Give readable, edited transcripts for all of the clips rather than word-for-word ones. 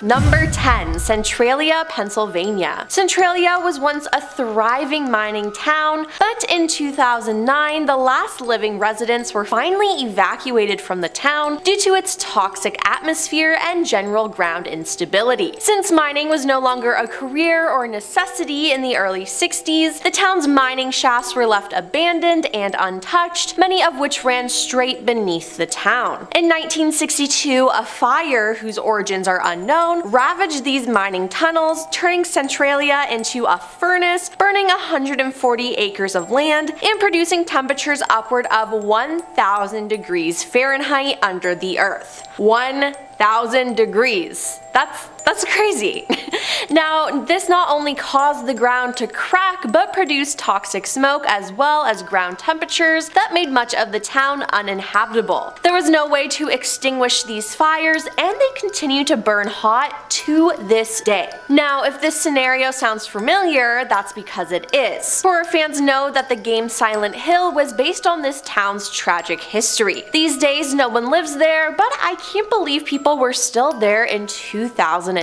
Number 10. Centralia, Pennsylvania. Centralia was once a thriving mining town, but in 2009, the last living residents were finally evacuated from the town due to its toxic atmosphere and general ground instability. Since mining was no longer a career or necessity in the early 60s, the town's mining shafts were left abandoned and untouched, many of which ran straight beneath the town. In 1962, a fire, whose origins are unknown, ravaged these mining tunnels, turning Centralia into a furnace, burning 140 acres of land and producing temperatures upward of 1,000 degrees Fahrenheit under the earth. 1,000 degrees. That's crazy. Now, this not only caused the ground to crack, but produced toxic smoke as well as ground temperatures that made much of the town uninhabitable. There was no way to extinguish these fires, and they continue to burn hot to this day. Now, if this scenario sounds familiar, that's because it is. Horror fans know that the game Silent Hill was based on this town's tragic history. These days, no one lives there, but I can't believe people were still there in 2009.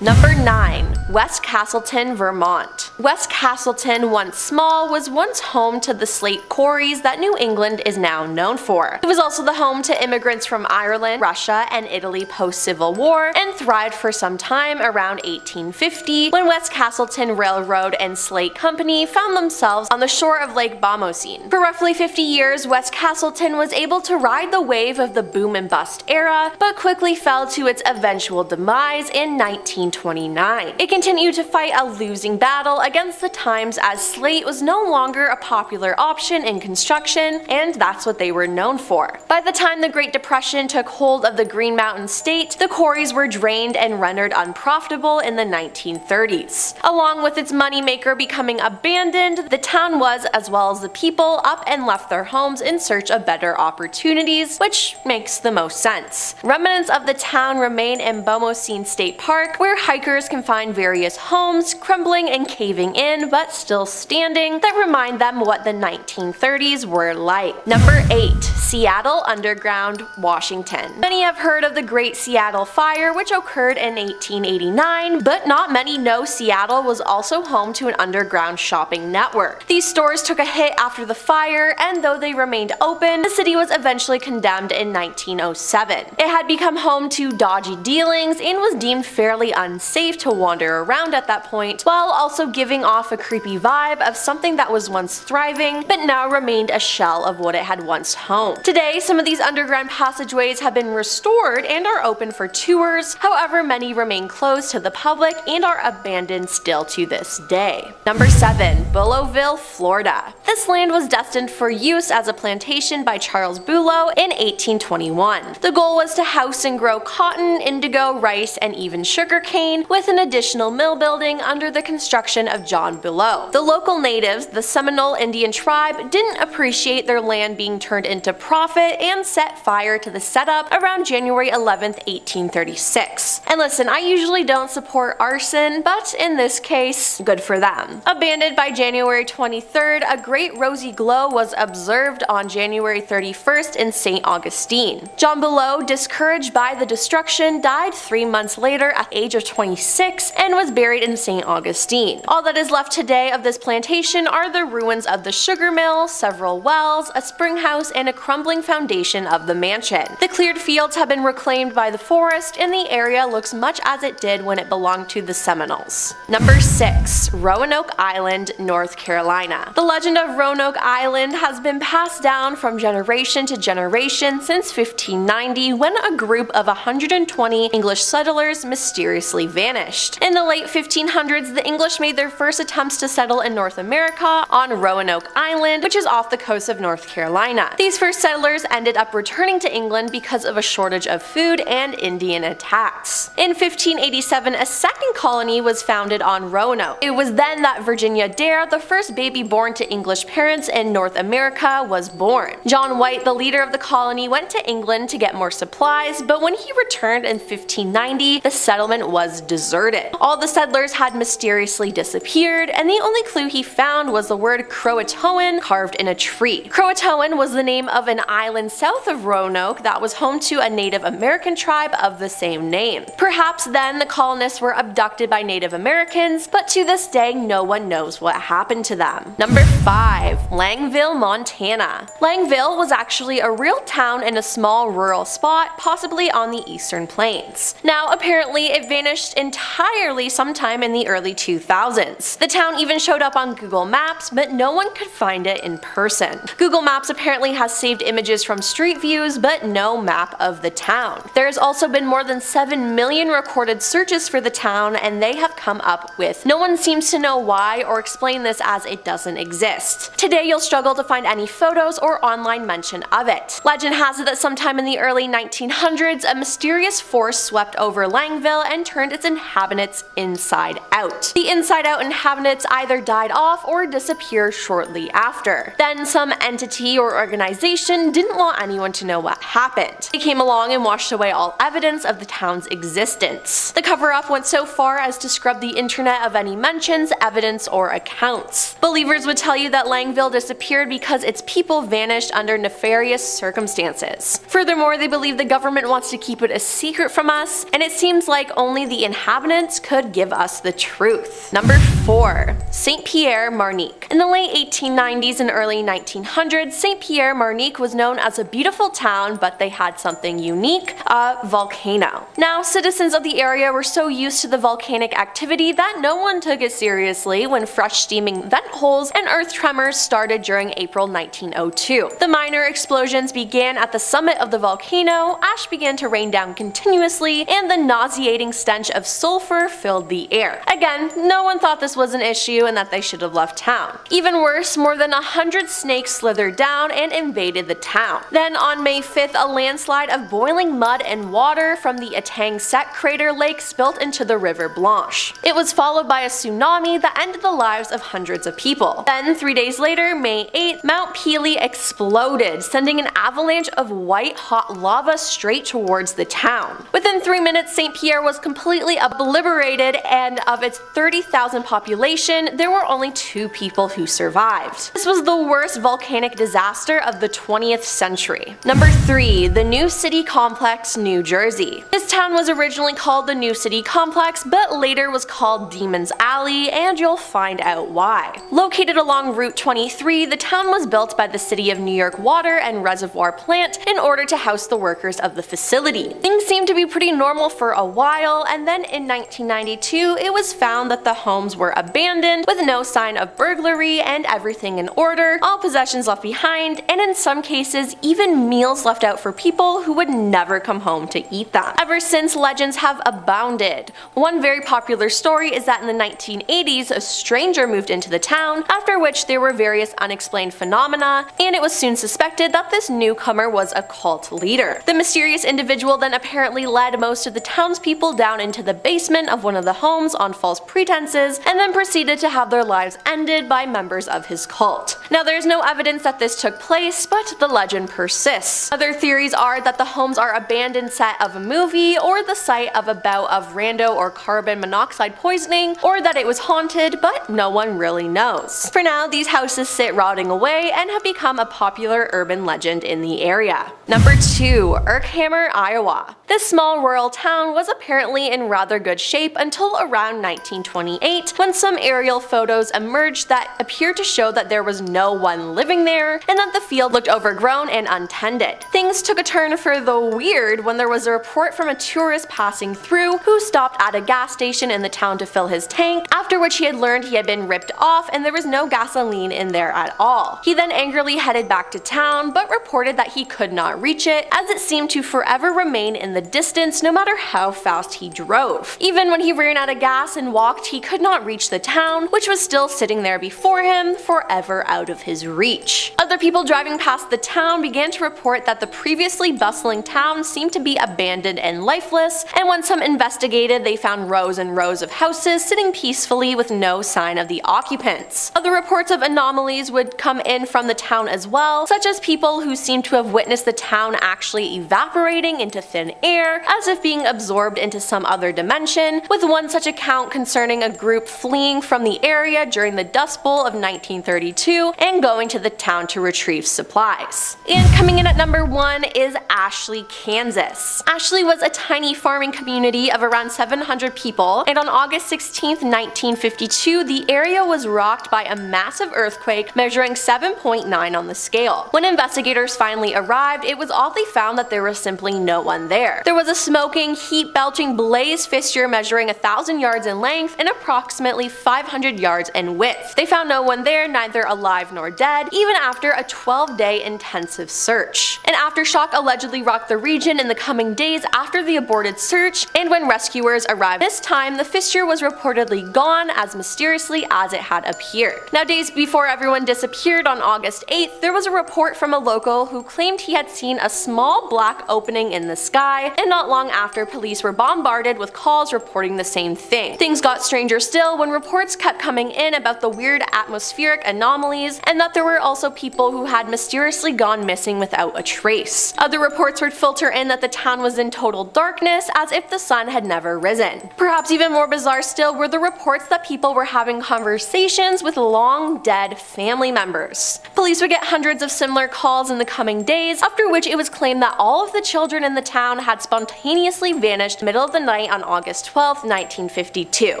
Number 9. West Castleton, Vermont. West Castleton, once small, was once home to the slate quarries that New England is now known for. It was also the home to immigrants from Ireland, Russia, and Italy post-Civil War, and thrived for some time around 1850 when West Castleton Railroad and Slate Company found themselves on the shore of Lake Bomoseen. For roughly 50 years, West Castleton was able to ride the wave of the boom and bust era, but quickly fell to its eventual demise in 1929. It continued to fight a losing battle against the times as slate was no longer a popular option in construction, and that's what they were known for. By the time the Great Depression took hold of the Green Mountain State, the quarries were drained and rendered unprofitable in the 1930s. Along with its moneymaker becoming abandoned, the town was, as well as the people, up and left their homes in search of better opportunities, which makes the most sense. Remnants of the town remain in Bomoseen State Park, where hikers can find various homes crumbling and caving in but still standing that remind them what the 1930s were like. Number 8. Seattle Underground, Washington. Many have heard of the Great Seattle Fire, which occurred in 1889, but not many know Seattle was also home to an underground shopping network. These stores took a hit after the fire, and though they remained open, the city was eventually condemned in 1907. It had become home to dodgy dealings and was deemed fairly unsafe to wander around at that point, while also giving off a creepy vibe of something that was once thriving, but now remained a shell of what it had once homed. Today, some of these underground passageways have been restored and are open for tours, however many remain closed to the public and are abandoned still to this day. Number 7. Bullowville, Florida. This land was destined for use as a plantation by Charles Bulow in 1821. The goal was to house and grow cotton, indigo, rice, and even sugarcane, with an additional mill building under the construction of John Bulow. The local natives, the Seminole Indian tribe, didn't appreciate their land being turned into profit and set fire to the setup around January 11, 1836. And listen, I usually don't support arson, but in this case, good for them. Abandoned by January 23rd, a great rosy glow was observed on January 31st in St. Augustine. John Bulow, discouraged by the destruction, died 3 months later at the age of 26 and was buried in St. Augustine. All that is left today of this plantation are the ruins of the sugar mill, several wells, a spring house, and a crumbling foundation of the mansion. The cleared fields have been reclaimed by the forest, and the area looks much as it did when it belonged to the Seminoles. Number 6. Roanoke Island, North Carolina. The legend of Roanoke Island has been passed down from generation to generation since 1590, when a group of 120 English settlers mysteriously vanished. In the late 1500s, the English made their first attempts to settle in North America on Roanoke Island, which is off the coast of North Carolina. These first settlers ended up returning to England because of a shortage of food and Indian attacks. In 1587, a second colony was founded on Roanoke. It was then that Virginia Dare, the first baby born to English parents in North America, was born. John White, the leader of the colony, went to England to get more supplies, but when he returned in 1590, the settlement was deserted. All the settlers had mysteriously disappeared, disappeared, and the only clue he found was the word Croatoan carved in a tree. Croatoan was the name of an island south of Roanoke that was home to a Native American tribe of the same name. Perhaps then the colonists were abducted by Native Americans, but to this day no one knows what happened to them. Number 5. Langville, Montana. Langville was actually a real town in a small rural spot, possibly on the Eastern Plains. Now apparently it vanished entirely sometime in the early 2000s. The town even showed up on Google Maps, but no one could find it in person. Google Maps apparently has saved images from street views, but no map of the town. There's also been more than 7 million recorded searches for the town, and they have come up with no one seems to know why or explain this as it doesn't exist. Today you'll struggle to find any photos or online mention of it. Legend has it that sometime in the early 1900s, a mysterious force swept over Langville and turned its inhabitants inside out. The inside out inhabitants either died off or disappeared shortly after. Then some entity or organization didn't want anyone to know what happened. They came along and washed away all evidence of the town's existence. The cover-up went so far as to scrub the internet of any mentions, evidence, or accounts. Believers would tell you that Langville disappeared because its people vanished under nefarious circumstances. Furthermore, they believe the government wants to keep it a secret from us, and it seems like only the inhabitants could give us the truth. Number 4. St. Pierre, Martinique. In the late 1890s and early 1900s, St. Pierre, Martinique was known as a beautiful town, but they had something unique, a volcano. Now, citizens of the area were so used to the volcanic activity that no one took it seriously when fresh steaming vent holes and earth tremors started during April 1902. The minor explosions began at the summit of the volcano, ash began to rain down continuously, and the nauseating stench of sulfur filled the air. Again, no one thought this was an issue and that they should have left town. Even worse, more than 100 snakes slithered down and invaded the town. Then on May 5th, a landslide of boiling mud and water from the Etang Set crater lake spilt into the River Blanche. It was followed by a tsunami that ended the lives of hundreds of people. Then 3 days later, May 8th, Mount Pelee exploded, sending an avalanche of white-hot lava straight towards the town. Within 3 minutes, St. Pierre was completely obliterated, and of its 30,000 population, there were only 2 people who survived. This was the worst volcanic disaster of the 20th century. Number 3. The New City Complex, New Jersey. This town was originally called the New City Complex, but later was called Demon's Alley, and you'll find out why. Located along Route 23, the town was built by the City of New York Water and Reservoir Plant in order to house the workers of the facility. Things seemed to be pretty normal for a while, and then in 1992 it was found that the homes were abandoned with no sign of burglary and everything in order, all possessions left behind, and in some cases even meals left out for people who would never come home to eat them. Ever since, legends have abounded. One very popular story is that in the 1980s a stranger moved into the town, after which there were various unexplained phenomena, and it was soon suspected that this newcomer was a cult leader. The mysterious individual then apparently led most of the townspeople down into the basement of one of the homes on false pretenses, and then proceeded to have their lives ended by members of his cult. Now, there is no evidence that this took place, but the legend persists. Other theories are that the homes are abandoned set of a movie, or the site of a bout of rando or carbon monoxide poisoning, or that it was haunted, but no one really knows. For now, these houses sit rotting away and have become a popular urban legend in the area. Number 2. Erkhammer, Iowa. This small rural town was apparently in rather good shape until around 1928, when some aerial photos emerged that appeared to show that there was no one living there, and that the field looked overgrown and untended. Things took a turn for the weird when there was a report from a tourist passing through who stopped at a gas station in the town to fill his tank, after which he had learned he had been ripped off and there was no gasoline in there at all. He then angrily headed back to town, but reported that he could not reach it, as it seemed to forever remain in the distance no matter how fast he drove. Even when he ran out of gas and walked, he could not reach the town, which was still sitting there before him, forever out of his reach. Other people driving past the town began to report that the previously bustling town seemed to be abandoned and lifeless, and when some investigated, they found rows and rows of houses sitting peacefully with no sign of the occupants. Other reports of anomalies would come in from the town as well, such as people who seemed to have witnessed the town actually evaporating into thin air, air, as if being absorbed into some other dimension, with one such account concerning a group fleeing from the area during the Dust Bowl of 1932 and going to the town to retrieve supplies. And coming in at number 1 is Ashley, Kansas. Ashley was a tiny farming community of around 700 people, and on August 16, 1952, the area was rocked by a massive earthquake measuring 7.9 on the scale. When investigators finally arrived, it was oddly found that there was simply no one there. There was a smoking, heat-belching blaze fissure measuring 1,000 yards in length and approximately 500 yards in width. They found no one there, neither alive nor dead, even after a 12-day intensive search. An aftershock allegedly rocked the region in the coming days after the aborted search, and when rescuers arrived this time, the fissure was reportedly gone as mysteriously as it had appeared. Now, days before everyone disappeared on August 8th, there was a report from a local who claimed he had seen a small black opening in the sky, and not long after, police were bombarded with calls reporting the same thing. Things got stranger still when reports kept coming in about the weird atmospheric anomalies, and that there were also people who had mysteriously gone missing without a trace. Other reports would filter in that the town was in total darkness, as if the sun had never risen. Perhaps even more bizarre still were the reports that people were having conversations with long dead family members. Police would get hundreds of similar calls in the coming days, after which it was claimed that all of the children in the town had spontaneously vanished middle of the night on August 12, 1952.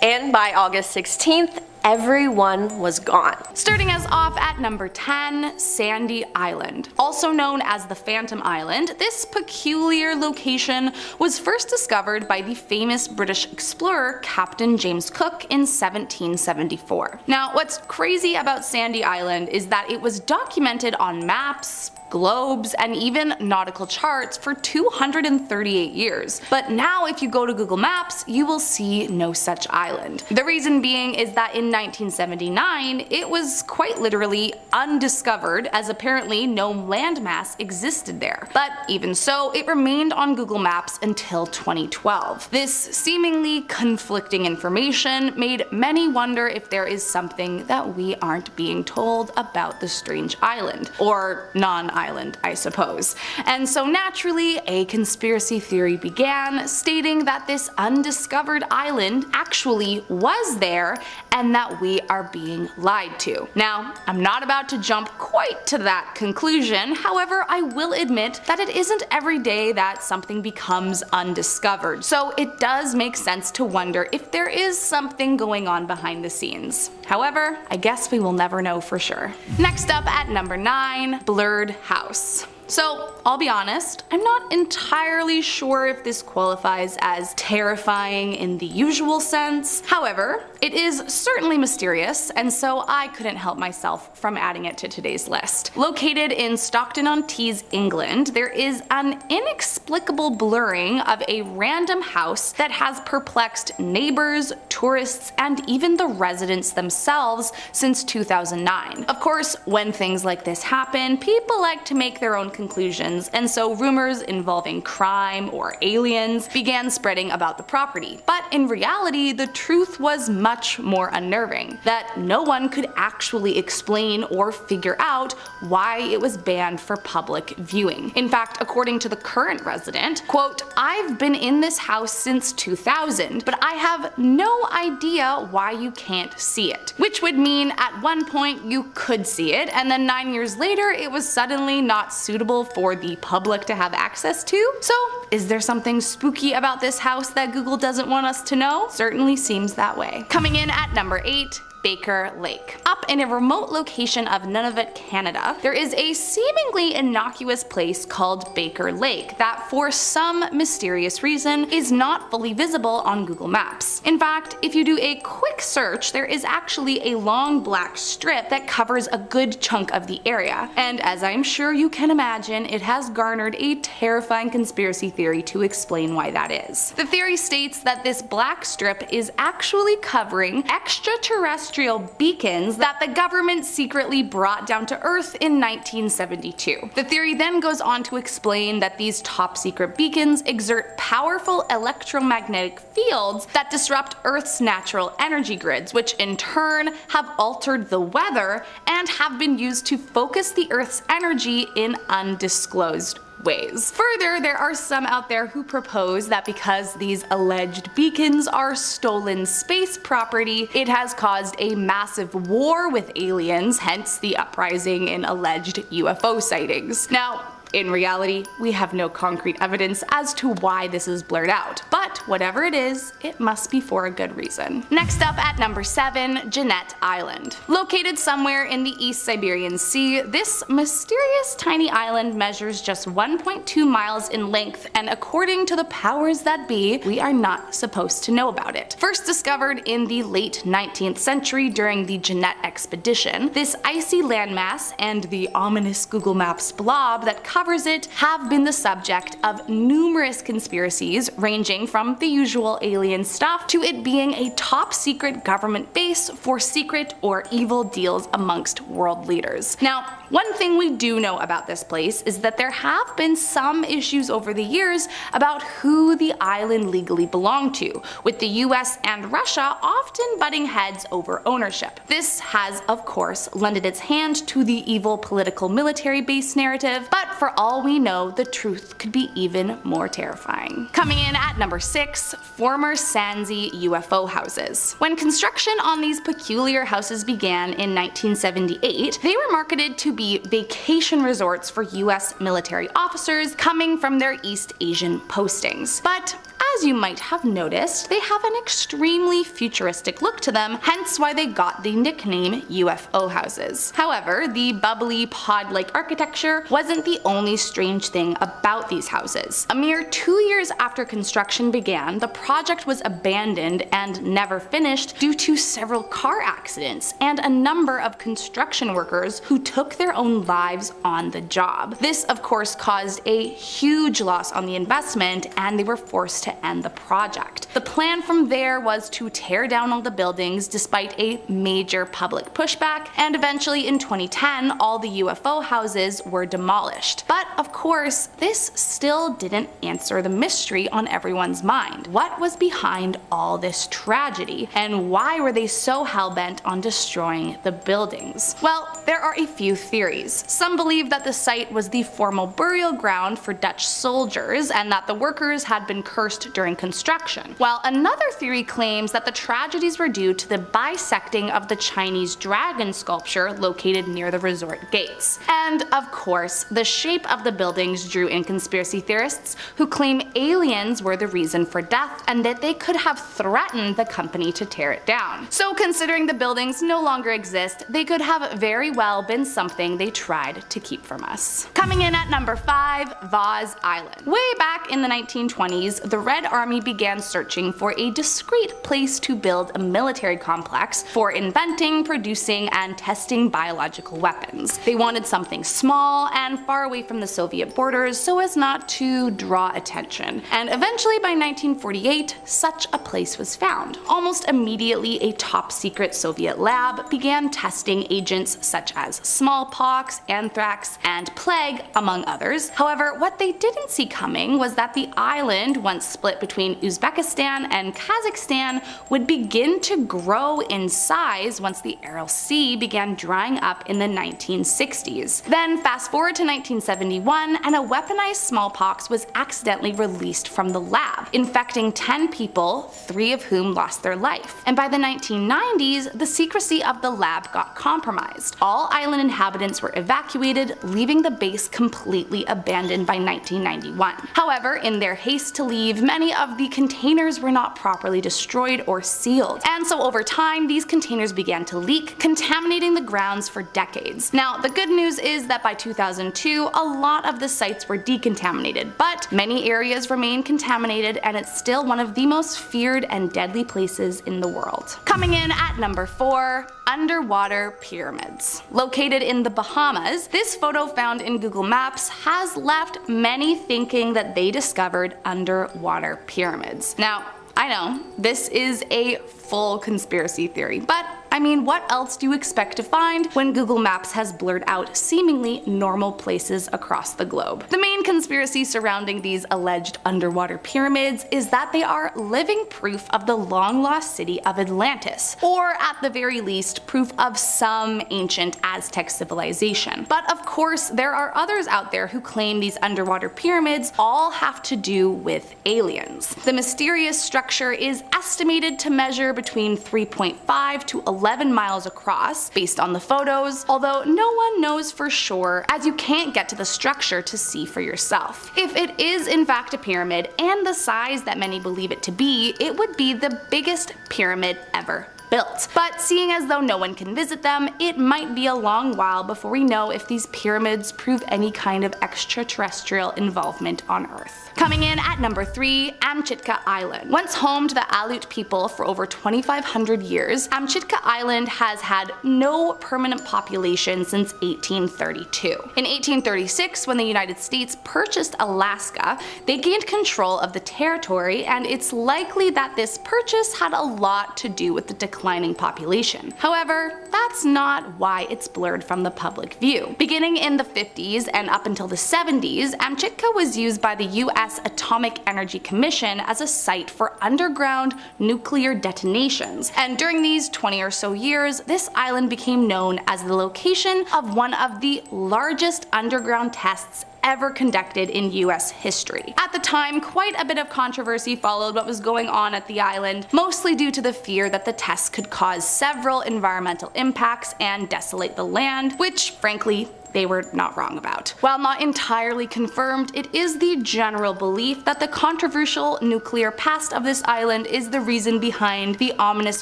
And by August 16th, everyone was gone. Starting us off at number 10, Sandy Island. Also known as the Phantom Island, this peculiar location was first discovered by the famous British explorer Captain James Cook in 1774. Now, what's crazy about Sandy Island is that it was documented on maps, globes, and even nautical charts for 238 years. But now if you go to Google Maps, you will see no such island. The reason being is that in 1979, it was quite literally undiscovered, as apparently no landmass existed there. But even so, it remained on Google Maps until 2012. This seemingly conflicting information made many wonder if there is something that we aren't being told about the strange island, or non-island, I suppose. And so naturally, a conspiracy theory began, stating that this undiscovered island actually was there and that we are being lied to. Now, I'm not about to jump quite to that conclusion, however, I will admit that it isn't every day that something becomes undiscovered, so it does make sense to wonder if there is something going on behind the scenes. However, I guess we will never know for sure. Next up at number 9, Blurred House. So, I'll be honest, I'm not entirely sure if this qualifies as terrifying in the usual sense. However, it is certainly mysterious, and so I couldn't help myself from adding it to today's list. Located in Stockton-on-Tees, England, there is an inexplicable blurring of a random house that has perplexed neighbors, tourists, and even the residents themselves since 2009. Of course, when things like this happen, people like to make their own conclusions, and so rumors involving crime or aliens began spreading about the property. But in reality, the truth was much more unnerving, that no one could actually explain or figure out why it was banned for public viewing. In fact, according to the current resident, quote, "I've been in this house since 2000, but I have no idea why you can't see it." Which would mean at one point you could see it, and then 9 years later it was suddenly not suitable for the public to have access to? So, is there something spooky about this house that Google doesn't want us to know? Certainly seems that way. Coming in at number 8, Baker Lake. Up in a remote location of Nunavut, Canada, there is a seemingly innocuous place called Baker Lake that for some mysterious reason is not fully visible on Google Maps. In fact, if you do a quick search, there is actually a long black strip that covers a good chunk of the area, and as I'm sure you can imagine, it has garnered a terrifying conspiracy theory to explain why that is. The theory states that this black strip is actually covering extraterrestrial beacons that the government secretly brought down to Earth in 1972. The theory then goes on to explain that these top secret beacons exert powerful electromagnetic fields that disrupt Earth's natural energy grids, which in turn have altered the weather and have been used to focus the Earth's energy in undisclosed ways. Further, there are some out there who propose that because these alleged beacons are stolen space property, it has caused a massive war with aliens, hence the uprising in alleged UFO sightings. Now, in reality, we have no concrete evidence as to why this is blurred out, but whatever it is, it must be for a good reason. Next up at number 7, Jeannette Island. Located somewhere in the East Siberian Sea, this mysterious tiny island measures just 1.2 miles in length, and according to the powers that be, we are not supposed to know about it. First discovered in the late 19th century during the Jeannette expedition, this icy landmass and the ominous Google Maps blob that covers it have been the subject of numerous conspiracies, ranging from the usual alien stuff to it being a top secret government base for secret or evil deals amongst world leaders. Now, one thing we do know about this place is that there have been some issues over the years about who the island legally belonged to, with the US and Russia often butting heads over ownership. This has, of course, lended its hand to the evil political military base narrative, but for all we know, the truth could be even more terrifying. Coming in at number 6, former Sansi UFO houses. When construction on these peculiar houses began in 1978, they were marketed to be vacation resorts for US military officers coming from their East Asian postings. But as you might have noticed, they have an extremely futuristic look to them, hence why they got the nickname UFO houses. However, the bubbly pod-like architecture wasn't the only strange thing about these houses. A mere 2 years after construction began, the project was abandoned and never finished due to several car accidents and a number of construction workers who took their own lives on the job. This, of course, caused a huge loss on the investment, and they were forced to end the project. The plan from there was to tear down all the buildings despite a major public pushback, and eventually in 2010 all the UFO houses were demolished. But of course, this still didn't answer the mystery on everyone's mind. What was behind all this tragedy, and why were they so hell-bent on destroying the buildings? Well, there are a few theories. Some believe that the site was the formal burial ground for Dutch soldiers and that the workers had been cursed during construction, while another theory claims that the tragedies were due to the bisecting of the Chinese dragon sculpture located near the resort gates. And of course, the shape of the buildings drew in conspiracy theorists who claim aliens were the reason for death and that they could have threatened the company to tear it down. So considering the buildings no longer exist, they could have very well been something they tried to keep from us. Coming in at number 5, Vaz Island. Way back in the 1920s, the Red Army began searching for a discreet place to build a military complex for inventing, producing, and testing biological weapons. They wanted something small and far away from the Soviet borders so as not to draw attention. And eventually by 1948, such a place was found. Almost immediately, a top secret Soviet lab began testing agents such as smallpox, anthrax, and plague, among others. However, what they didn't see coming was that the island, once split between Uzbekistan and Kazakhstan, would begin to grow in size once the Aral Sea began drying up in the 1960s. Then fast forward to 1971, and a weaponized smallpox was accidentally released from the lab, infecting 10 people, 3 of whom lost their life. And by the 1990s, the secrecy of the lab got compromised. All island inhabitants were evacuated, leaving the base completely abandoned by 1991. However, in their haste to leave, many of the containers were not properly destroyed or sealed. And so over time, these containers began to leak, contaminating the grounds for decades. Now, the good news is that by 2002, a lot of the sites were decontaminated, but many areas remain contaminated, and it's still one of the most feared and deadly places in the world. Coming in at number 4, underwater pyramids. Located in the Bahamas, this photo found in Google Maps has left many thinking that they discovered underwater pyramids. Now, I know, this is a full conspiracy theory, but I mean, what else do you expect to find when Google Maps has blurred out seemingly normal places across the globe? The main conspiracy surrounding these alleged underwater pyramids is that they are living proof of the long-lost city of Atlantis, or at the very least, proof of some ancient Aztec civilization. But of course, there are others out there who claim these underwater pyramids all have to do with aliens. The mysterious structure is estimated to measure between 3.5 to 11 miles across, based on the photos, although no one knows for sure, as you can't get to the structure to see for yourself. If it is in fact a pyramid, and the size that many believe it to be, it would be the biggest pyramid ever built. But seeing as though no one can visit them, it might be a long while before we know if these pyramids prove any kind of extraterrestrial involvement on Earth. Coming in at number 3, Amchitka Island. Once home to the Aleut people for over 2,500 years, Amchitka Island has had no permanent population since 1832. In 1836, when the United States purchased Alaska, they gained control of the territory, and it's likely that this purchase had a lot to do with the declining population. However, that's not why it's blurred from the public view. Beginning in the 50s and up until the 70s, Amchitka was used by the US Atomic Energy Commission as a site for underground nuclear detonations, and during these 20 or so years, this island became known as the location of one of the largest underground tests ever conducted in US history. At the time, quite a bit of controversy followed what was going on at the island, mostly due to the fear that the tests could cause several environmental impacts and desolate the land, which frankly, they were not wrong about. While not entirely confirmed, it is the general belief that the controversial nuclear past of this island is the reason behind the ominous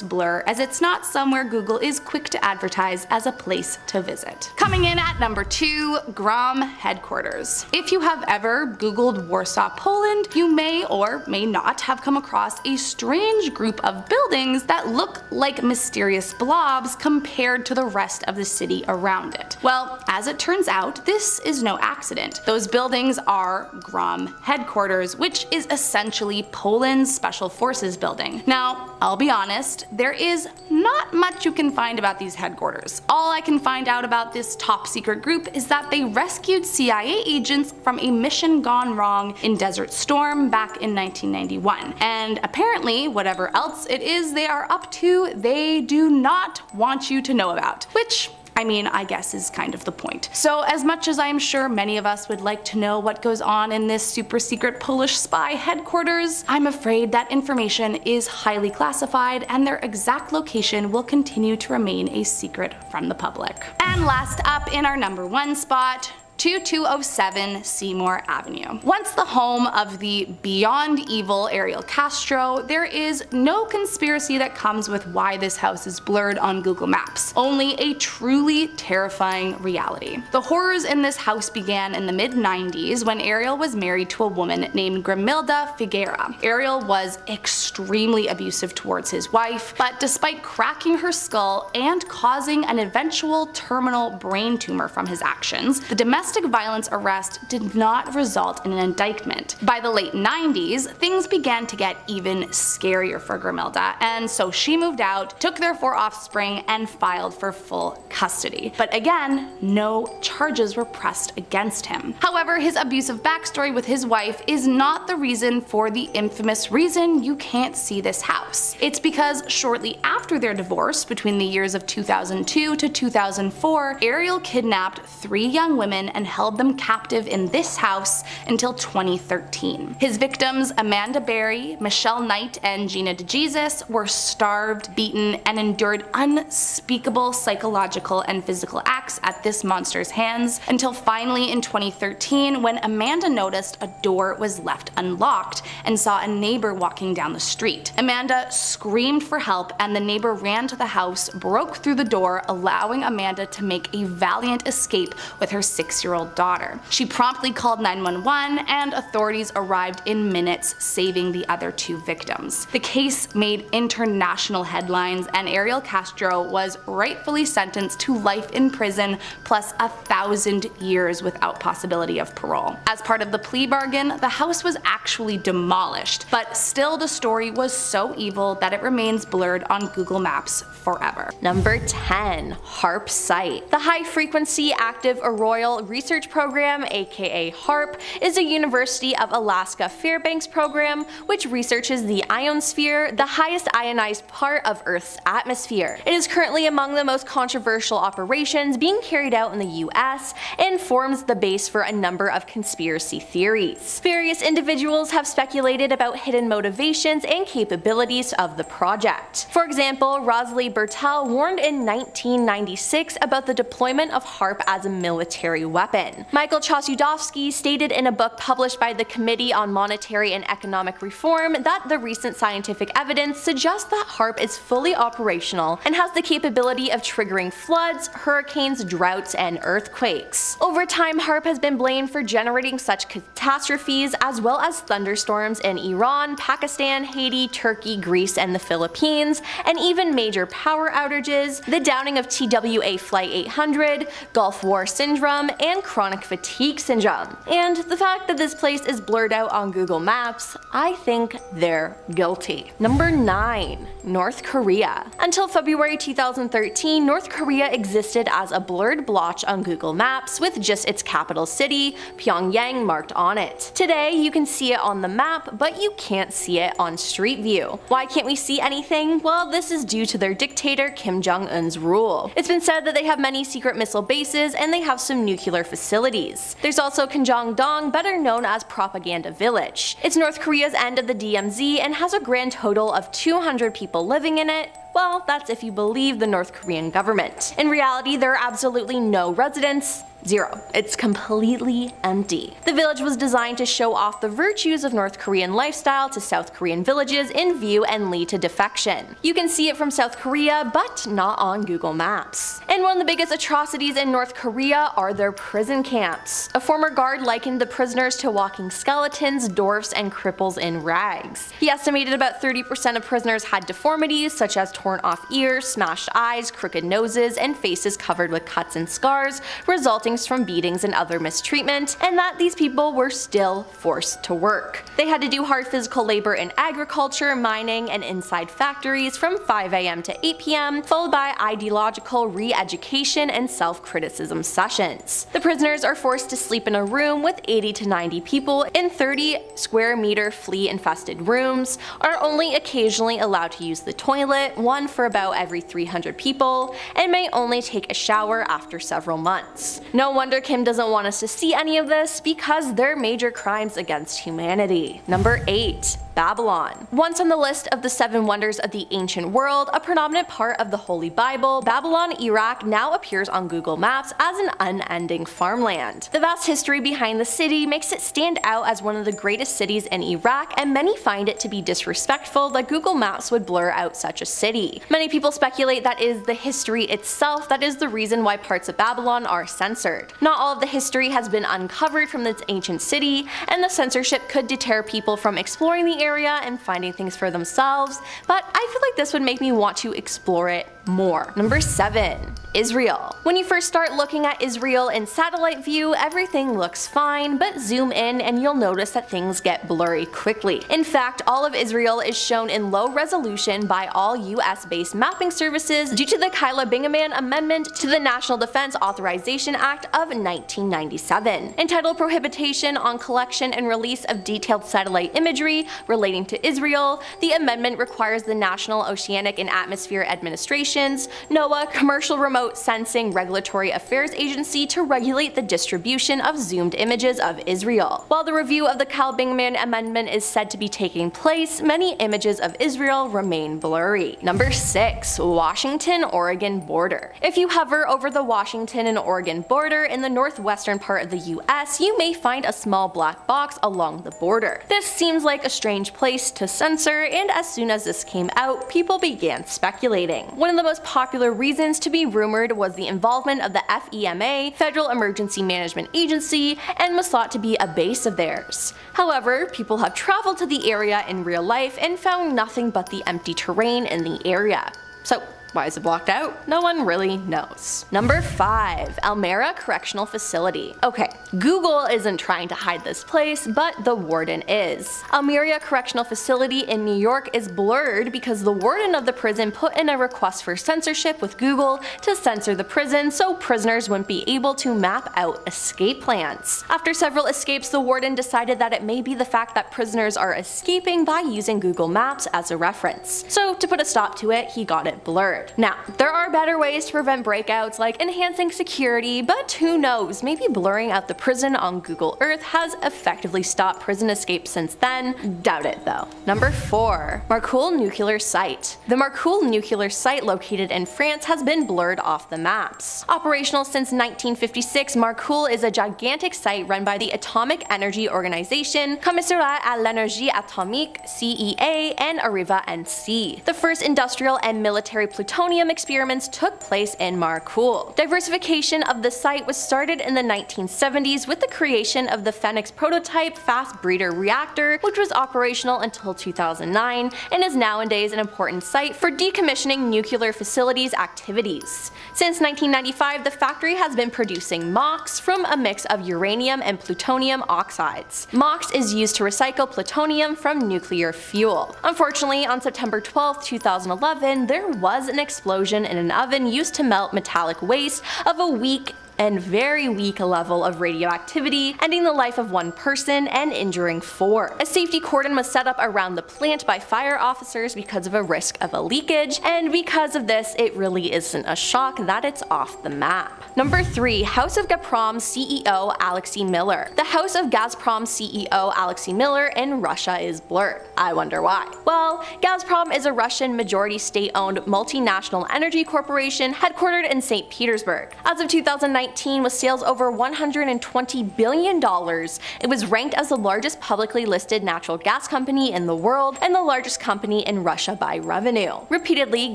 blur, as it's not somewhere Google is quick to advertise as a place to visit. Coming in at number 2, GROM headquarters. If you have ever Googled Warsaw, Poland, you may or may not have come across a strange group of buildings that look like mysterious blobs compared to the rest of the city around it. Well, as it turns out, this is no accident. Those buildings are GROM headquarters, which is essentially Poland's Special Forces building. Now, I'll be honest, there is not much you can find about these headquarters. All I can find out about this top secret group is that they rescued CIA agents from a mission gone wrong in Desert Storm back in 1991. And apparently, whatever else it is they are up to, they do not want you to know about, which I mean, I guess is kind of the point. So as much as I am sure many of us would like to know what goes on in this super secret Polish spy headquarters, I'm afraid that information is highly classified and their exact location will continue to remain a secret from the public. And last up in our number 1 spot, 2207 Seymour Avenue. Once the home of the beyond evil Ariel Castro, there is no conspiracy that comes with why this house is blurred on Google Maps, only a truly terrifying reality. The horrors in this house began in the mid-90s when Ariel was married to a woman named Grimilda Figuera. Ariel was extremely abusive towards his wife, but despite cracking her skull and causing an eventual terminal brain tumor from his actions, the domestic violence arrest did not result in an indictment. By the late 90s, things began to get even scarier for Grimilda, and so she moved out, took their 4 offspring, and filed for full custody. But again, no charges were pressed against him. However, his abusive backstory with his wife is not the reason for the infamous reason you can't see this house. It's because shortly after their divorce, between the years of 2002 to 2004, Ariel kidnapped 3 young women and held them captive in this house until 2013. His victims, Amanda Berry, Michelle Knight, and Gina DeJesus, were starved, beaten, and endured unspeakable psychological and physical acts at this monster's hands, until finally in 2013 when Amanda noticed a door was left unlocked and saw a neighbor walking down the street. Amanda screamed for help, and the neighbor ran to the house, broke through the door, allowing Amanda to make a valiant escape with her 6-year-old 6-year-old daughter. She promptly called 911 and authorities arrived in minutes, saving the other 2 victims. The case made international headlines and Ariel Castro was rightfully sentenced to life in prison plus 1,000 years without possibility of parole. As part of the plea bargain, the house was actually demolished, but still the story was so evil that it remains blurred on Google Maps forever. Number 10. HARP Site. The High Frequency Active Auroral Research Program, aka HARP, is a University of Alaska Fairbanks program which researches the ionosphere, the highest ionized part of Earth's atmosphere. It is currently among the most controversial operations being carried out in the US and forms the base for a number of conspiracy theories. Various individuals have speculated about hidden motivations and capabilities of the project. For example, Rosalie Bertell warned in 1996 about the deployment of HARP as a military weapon. Michael Chosudovsky stated in a book published by the Committee on Monetary and Economic Reform that the recent scientific evidence suggests that HARP is fully operational and has the capability of triggering floods, hurricanes, droughts, and earthquakes. Over time, HARP has been blamed for generating such catastrophes as well as thunderstorms in Iran, Pakistan, Haiti, Turkey, Greece, and the Philippines, and even major power outages, the downing of TWA Flight 800, Gulf War Syndrome, and chronic fatigue syndrome. And the fact that this place is blurred out on Google Maps, I think they're guilty. Number 9. North Korea. Until February 2013, North Korea existed as a blurred blotch on Google Maps with just its capital city, Pyongyang, marked on it. Today, you can see it on the map, but you can't see it on Street View. Why can't we see anything? Well, this is due to their dictator Kim Jong-un's rule. It's been said that they have many secret missile bases and they have some nuclear facilities. There's also Kanjong-dong, better known as Propaganda Village. It's North Korea's end of the DMZ and has a grand total of 200 people living in it. Well, that's if you believe the North Korean government. In reality, there are absolutely no residents. Zero. It's completely empty. The village was designed to show off the virtues of North Korean lifestyle to South Korean villages in view and lead to defection. You can see it from South Korea, but not on Google Maps. And one of the biggest atrocities in North Korea are their prison camps. A former guard likened the prisoners to walking skeletons, dwarfs, and cripples in rags. He estimated about 30% of prisoners had deformities such as torn off ears, smashed eyes, crooked noses, and faces covered with cuts and scars, resulting from beatings and other mistreatment, and that these people were still forced to work. They had to do hard physical labor in agriculture, mining, and inside factories from 5 AM to 8 PM, followed by ideological re-education and self-criticism sessions. The prisoners are forced to sleep in a room with 80 to 90 people in 30 square meter flea-infested rooms, are only occasionally allowed to use the toilet, one for about every 300 people, and may only take a shower after several months. No wonder Kim doesn't want us to see any of this, because they're major crimes against humanity. Number 8. Babylon. Once on the list of the 7 wonders of the ancient world, a predominant part of the Holy Bible, Babylon, Iraq now appears on Google Maps as an unending farmland. The vast history behind the city makes it stand out as one of the greatest cities in Iraq, and many find it to be disrespectful that Google Maps would blur out such a city. Many people speculate that is the history itself that is the reason why parts of Babylon are censored. Not all of the history has been uncovered from this ancient city, and the censorship could deter people from exploring the area and finding things for themselves, but I feel like this would make me want to explore it more. Number 7. Israel. When you first start looking at Israel in satellite view, everything looks fine, but zoom in and you'll notice that things get blurry quickly. In fact, all of Israel is shown in low resolution by all US-based mapping services due to the Kyla Bingaman Amendment to the National Defense Authorization Act of 1997, entitled Prohibition on Collection and Release of Detailed Satellite Imagery Relating to Israel. The amendment requires the National Oceanic and Atmospheric Administration, NOAA, Commercial Remote Sensing Regulatory Affairs Agency, to regulate the distribution of zoomed images of Israel. While the review of the Kyla-Bingaman Amendment is said to be taking place, many images of Israel remain blurry. Number 6. Washington-Oregon border. If you hover over the Washington and Oregon border in the northwestern part of the US, you may find a small black box along the border. This seems like a strange place to censor, and as soon as this came out, people began speculating. One of the most popular reasons to be rumored rumored was the involvement of the FEMA, Federal Emergency Management Agency, and was thought to be a base of theirs. However, people have traveled to the area in real life and found nothing but the empty terrain in the area. So, why is it blocked out? No one really knows. Number 5. Elmira Correctional Facility. Okay, Google isn't trying to hide this place, but the warden is. Elmira Correctional Facility in New York is blurred because the warden of the prison put in a request for censorship with Google to censor the prison so prisoners wouldn't be able to map out escape plans. After several escapes, the warden decided that it may be the fact that prisoners are escaping by using Google Maps as a reference. So to put a stop to it, he got it blurred. Now, there are better ways to prevent breakouts like enhancing security, but who knows, maybe blurring out the prison on Google Earth has effectively stopped prison escapes since then. Doubt it though. Number 4. Marcoule Nuclear Site. The Marcoule Nuclear Site located in France has been blurred off the maps. Operational since 1956, Marcoule is a gigantic site run by the Atomic Energy Organization, Commissariat à l'Énergie Atomique, CEA, and Arriva NC. The first industrial and military plutonium experiments took place in Marcoule. Diversification of the site was started in the 1970s with the creation of the Phoenix prototype fast breeder reactor, which was operational until 2009 and is nowadays an important site for decommissioning nuclear facilities activities. Since 1995, the factory has been producing MOX from a mix of uranium and plutonium oxides. MOX is used to recycle plutonium from nuclear fuel. Unfortunately, on September 12, 2011, there was an explosion in an oven used to melt metallic waste of a weak and very weak level of radioactivity, ending the life of 1 person and injuring 4. A safety cordon was set up around the plant by fire officers because of a risk of a leakage, and because of this, it really isn't a shock that it's off the map. Number 3. House of Gazprom CEO Alexei Miller. The House of Gazprom CEO Alexei Miller in Russia is blurred. I wonder why. Well, Gazprom is a Russian majority state-owned multinational energy corporation headquartered in St. Petersburg. As of 2019, with sales over $120 billion, it was ranked as the largest publicly listed natural gas company in the world and the largest company in Russia by revenue. Repeatedly,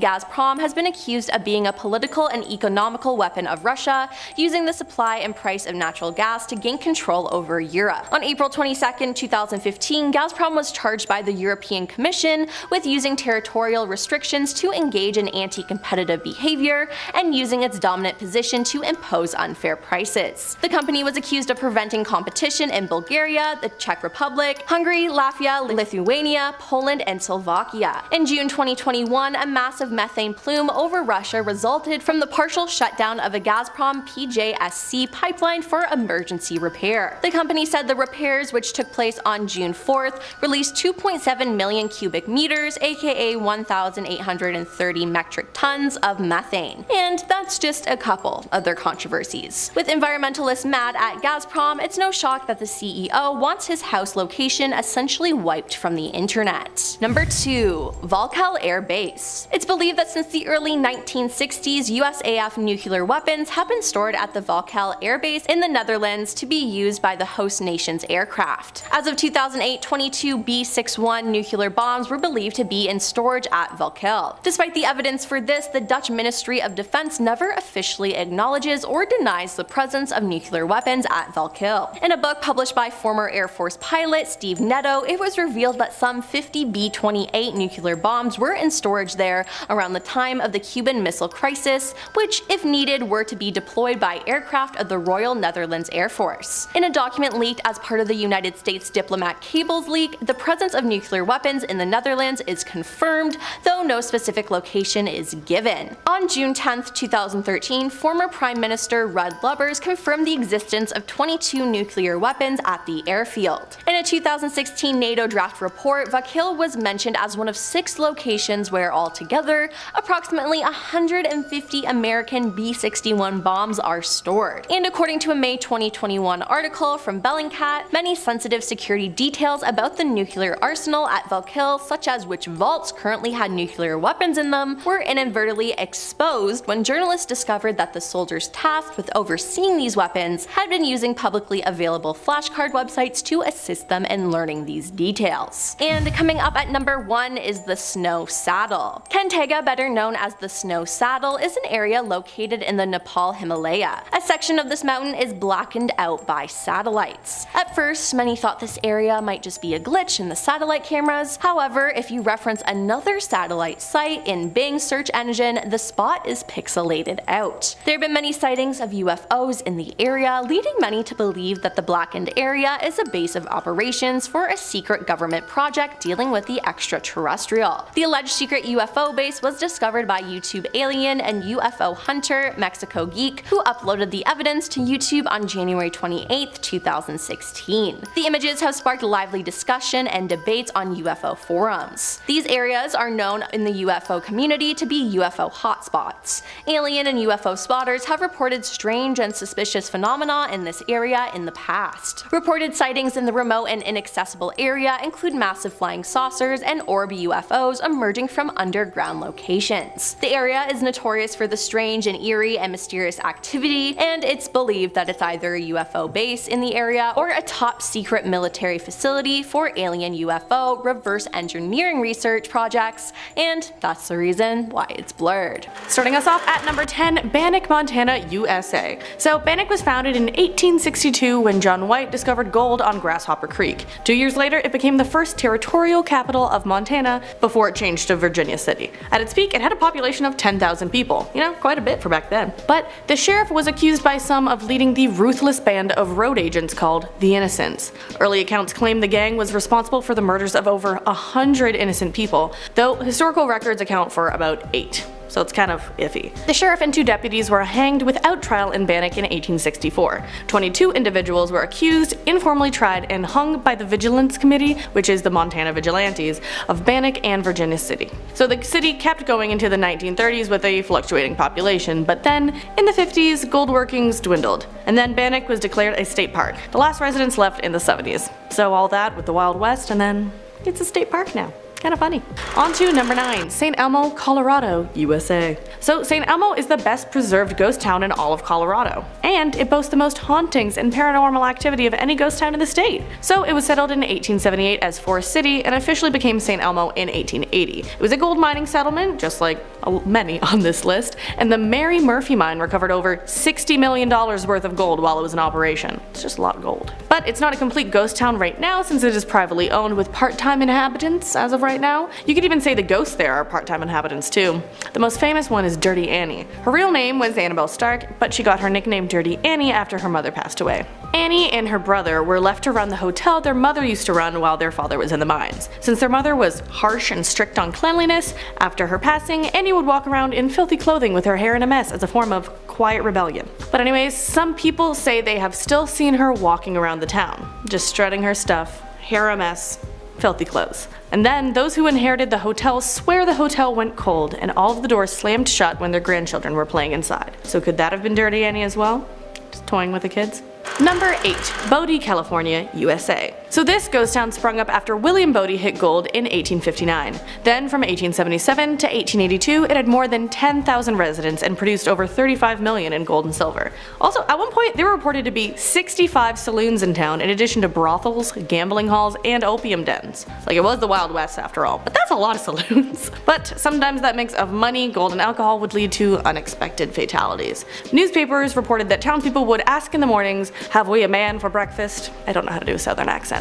Gazprom has been accused of being a political and economical weapon of Russia, using the supply and price of natural gas to gain control over Europe. On April 22, 2015, Gazprom was charged by the European Commission with using territorial restrictions to engage in anti-competitive behavior and using its dominant position to impose unfair prices. The company was accused of preventing competition in Bulgaria, the Czech Republic, Hungary, Latvia, Lithuania, Poland, and Slovakia. In June 2021, a massive methane plume over Russia resulted from the partial shutdown of a Gazprom PJSC pipeline for emergency repair. The company said the repairs, which took place on June 4th, released 2.7 million cubic meters, aka 1,830 metric tons of methane. And that's just a couple of their controversies. With environmentalists mad at Gazprom, it's no shock that the CEO wants his house location essentially wiped from the internet. Number 2. Valkuil Air Base. It's believed that since the early 1960s, USAF nuclear weapons have been stored at the Valkuil Air Base in the Netherlands to be used by the host nation's aircraft. As of 2008, 22 B-61 nuclear bombs were believed to be in storage at Valkuil. Despite the evidence for this, the Dutch Ministry of Defense never officially acknowledges or denies the presence of nuclear weapons at Valkuil. In a book published by former Air Force pilot Steve Netto, it was revealed that some 50 B-28 nuclear bombs were in storage there around the time of the Cuban Missile Crisis, which, if needed, were to be deployed by aircraft of the Royal Netherlands Air Force. In a document leaked as part of the United States diplomat cables leak, the presence of nuclear weapons in the Netherlands is confirmed, though no specific location is given. On June 10, 2013, former Prime Minister Rudd Lubbers confirmed the existence of 22 nuclear weapons at the airfield. In a 2016 NATO draft report, Valkuil was mentioned as one of 6 locations where altogether approximately 150 American B-61 bombs are stored. And according to a May 2021 article from Bellingcat, many sensitive security details about the nuclear arsenal at Valkuil, such as which vaults currently had nuclear weapons in them, were inadvertently exposed when journalists discovered that the soldiers tasked with overseeing these weapons had been using publicly available flashcard websites to assist them in learning these details. And coming up at number 1 is the Snow Saddle. Kantega, better known as the Snow Saddle, is an area located in the Nepal Himalaya. A section of this mountain is blackened out by satellites. At first, many thought this area might just be a glitch in the satellite cameras. However, if you reference another satellite site in Bing's search engine, the spot is pixelated out. There have been many sightings of UFOs in the area, leading many to believe that the blackened area is a base of operations for a secret government project dealing with the extraterrestrial. The alleged secret UFO base was discovered by YouTube alien and UFO hunter Mexico Geek, who uploaded the evidence to YouTube on January 28, 2016. The images have sparked lively discussion and debates on UFO forums. These areas are known in the UFO community to be UFO hotspots. Alien and UFO spotters have reported strange and suspicious phenomena in this area in the past. Reported sightings in the remote and inaccessible area include massive flying saucers and orb UFOs emerging from underground locations. The area is notorious for the strange and eerie and mysterious activity, and it's believed that it's either a UFO base in the area or a top secret military facility for alien UFO reverse engineering research projects, and that's the reason why it's blurred. Starting us off at number 10, Bannack, Montana, USA. So Bannack was founded in 1862 when John White discovered gold on Grasshopper Creek. 2 years later, it became the first territorial capital of Montana before it changed to Virginia City. At its peak, it had a population of 10,000 people. You know, quite a bit for back then. But the sheriff was accused by some of leading the ruthless band of road agents called the Innocents. Early accounts claim the gang was responsible for the murders of over 100 innocent people, though historical records account for about 8. So it's kind of iffy. The sheriff and 2 deputies were hanged without trial in Bannack in 1864. 22 individuals were accused, informally tried, and hung by the Vigilance Committee, which is the Montana Vigilantes, of Bannack and Virginia City. So the city kept going into the 1930s with a fluctuating population, but then, in the 50s, gold workings dwindled, and then Bannack was declared a state park. The last residents left in the 70s. So all that with the Wild West, and then it's a state park now. Kinda funny. On to number 9, St. Elmo, Colorado, USA. So St. Elmo is the best preserved ghost town in all of Colorado, and it boasts the most hauntings and paranormal activity of any ghost town in the state. So it was settled in 1878 as Forest City and officially became St. Elmo in 1880. It was a gold mining settlement, just like many on this list, and the Mary Murphy mine recovered over $60 million worth of gold while it was in operation. It's just a lot of gold. But it's not a complete ghost town right now since it is privately owned with part-time inhabitants as of right now. You could even say the ghosts there are part-time inhabitants too. The most famous one is Dirty Annie. Her real name was Annabelle Stark, but she got her nickname Dirty Annie after her mother passed away. Annie and her brother were left to run the hotel their mother used to run while their father was in the mines. Since their mother was harsh and strict on cleanliness, after her passing, Annie would walk around in filthy clothing with her hair in a mess as a form of quiet rebellion. But anyways, some people say they have still seen her walking around the town, just strutting her stuff, hair a mess, filthy clothes. And then those who inherited the hotel swear the hotel went cold and all of the doors slammed shut when their grandchildren were playing inside. So could that have been Dirty Annie as well? Just toying with the kids? Number 8, Bodie, California, USA. So this ghost town sprung up after William Bodie hit gold in 1859. Then from 1877 to 1882, it had more than 10,000 residents and produced over 35 million in gold and silver. Also, at one point, there were reported to be 65 saloons in town in addition to brothels, gambling halls, and opium dens. Like it was the Wild West after all, but that's a lot of saloons. But sometimes that mix of money, gold, and alcohol would lead to unexpected fatalities. Newspapers reported that townspeople would ask in the mornings, "Have we a man for breakfast?" I don't know how to do a southern accent.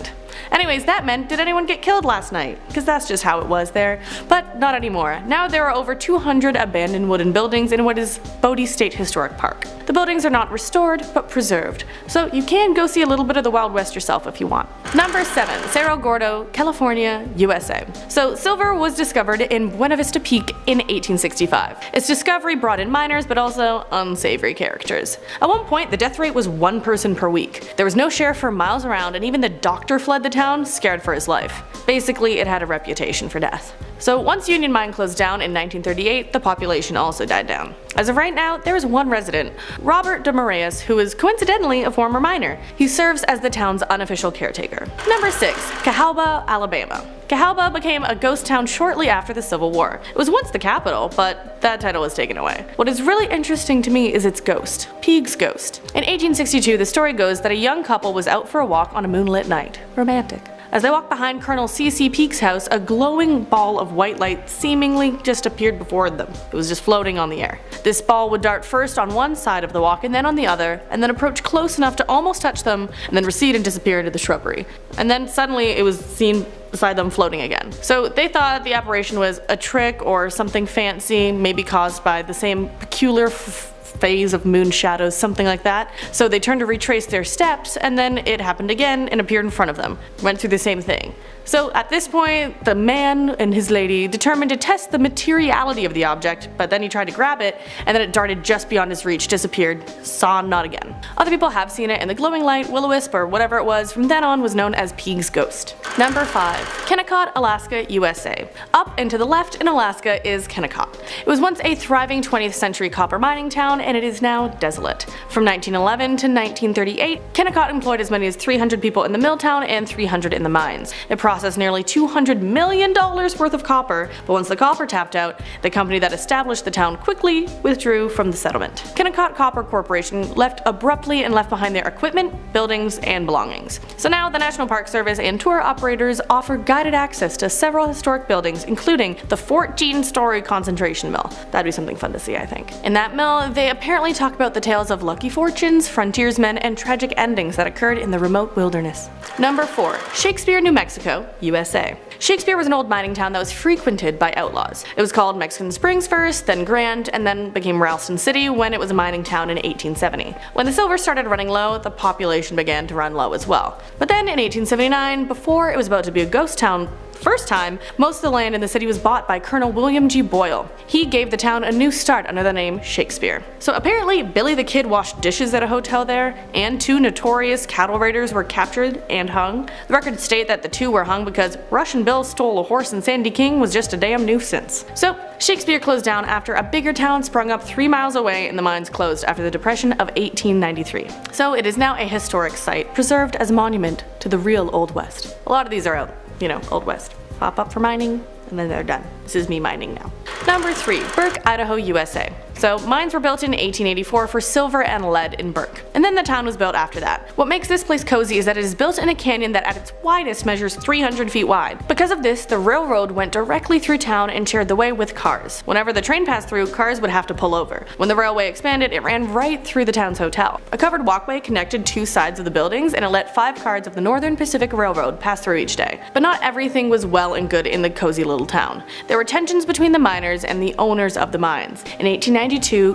Anyways, that meant, did anyone get killed last night? Because that's just how it was there. But not anymore. Now there are over 200 abandoned wooden buildings in what is Bodie State Historic Park. The buildings are not restored, but preserved. So you can go see a little bit of the Wild West yourself if you want. Number 7, Cerro Gordo, California, USA. So silver was discovered in Buena Vista Peak in 1865. Its discovery brought in miners, but also unsavory characters. At one point, the death rate was 1 person per week. There was no sheriff for miles around, and even the doctor fled the town, scared for his life. Basically, it had a reputation for death. So once Union Mine closed down in 1938, the population also died down. As of right now, there is one resident, Robert de Moraes, who is coincidentally a former miner. He serves as the town's unofficial caretaker. Number 6. Cahaba, Alabama. Cahaba became a ghost town shortly after the Civil War. It was once the capital, but that title was taken away. What is really interesting to me is its ghost, Peague's ghost. In 1862, the story goes that a young couple was out for a walk on a moonlit night. Romantic. As they walked behind Colonel C.C. Peague's house, a glowing ball of white light seemingly just appeared before them. It was just floating on the air. This ball would dart first on one side of the walk and then on the other, and then approach close enough to almost touch them, and then recede and disappear into the shrubbery. And then suddenly it was seen beside them floating again. So they thought the apparition was a trick or something fancy, maybe caused by the same peculiar phase of moon shadows, something like that. So they turned to retrace their steps, and then it happened again and appeared in front of them. Went through the same thing. So at this point, the man and his lady determined to test the materiality of the object, but then he tried to grab it, and then it darted just beyond his reach, disappeared, saw not again. Other people have seen it, and the glowing light, will-o-wisp, or whatever it was, from then on was known as Peague's ghost. Number 5. Kennecott, Alaska, USA. Up and to the left in Alaska is Kennecott. It was once a thriving 20th century copper mining town, and it is now desolate. From 1911 to 1938, Kennecott employed as many as 300 people in the mill town and 300 in the mines. It processed nearly $200 million worth of copper, but once the copper tapped out, the company that established the town quickly withdrew from the settlement. Kennecott Copper Corporation left abruptly and left behind their equipment, buildings, and belongings. So now the National Park Service and tour operators offer guided access to several historic buildings, including the 14-story concentration mill. That'd be something fun to see, I think. In that mill, they apparently talk about the tales of lucky fortunes, frontiersmen, and tragic endings that occurred in the remote wilderness. Number 4. Shakespeare, New Mexico, USA. Shakespeare was an old mining town that was frequented by outlaws. It was called Mexican Springs first, then Grant, and then became Ralston City when it was a mining town in 1870. When the silver started running low, the population began to run low as well. But then in 1879, before it was about to be a ghost town, first time, most of the land in the city was bought by Colonel William G. Boyle. He gave the town a new start under the name Shakespeare. So apparently Billy the Kid washed dishes at a hotel there, and 2 notorious cattle raiders were captured and hung. The records state that the 2 were hung because Russian Bill stole a horse and Sandy King was just a damn nuisance. So Shakespeare closed down after a bigger town sprung up 3 miles away and the mines closed after the Depression of 1893. So it is now a historic site, preserved as a monument to the real Old West. A lot of these are out. Old West. Pop up for mining, and then they're done. This is me mining now. Number 3. Burke, Idaho, USA. So mines were built in 1884 for silver and lead in Burke, and then the town was built after that. What makes this place cozy is that it is built in a canyon that at its widest measures 300 feet wide. Because of this, the railroad went directly through town and shared the way with cars. Whenever the train passed through, cars would have to pull over. When the railway expanded, it ran right through the town's hotel. A covered walkway connected 2 sides of the buildings, and it let 5 cars of the Northern Pacific Railroad pass through each day. But not everything was well and good in the cozy little town. There were tensions between the miners and the owners of the mines. In 1892,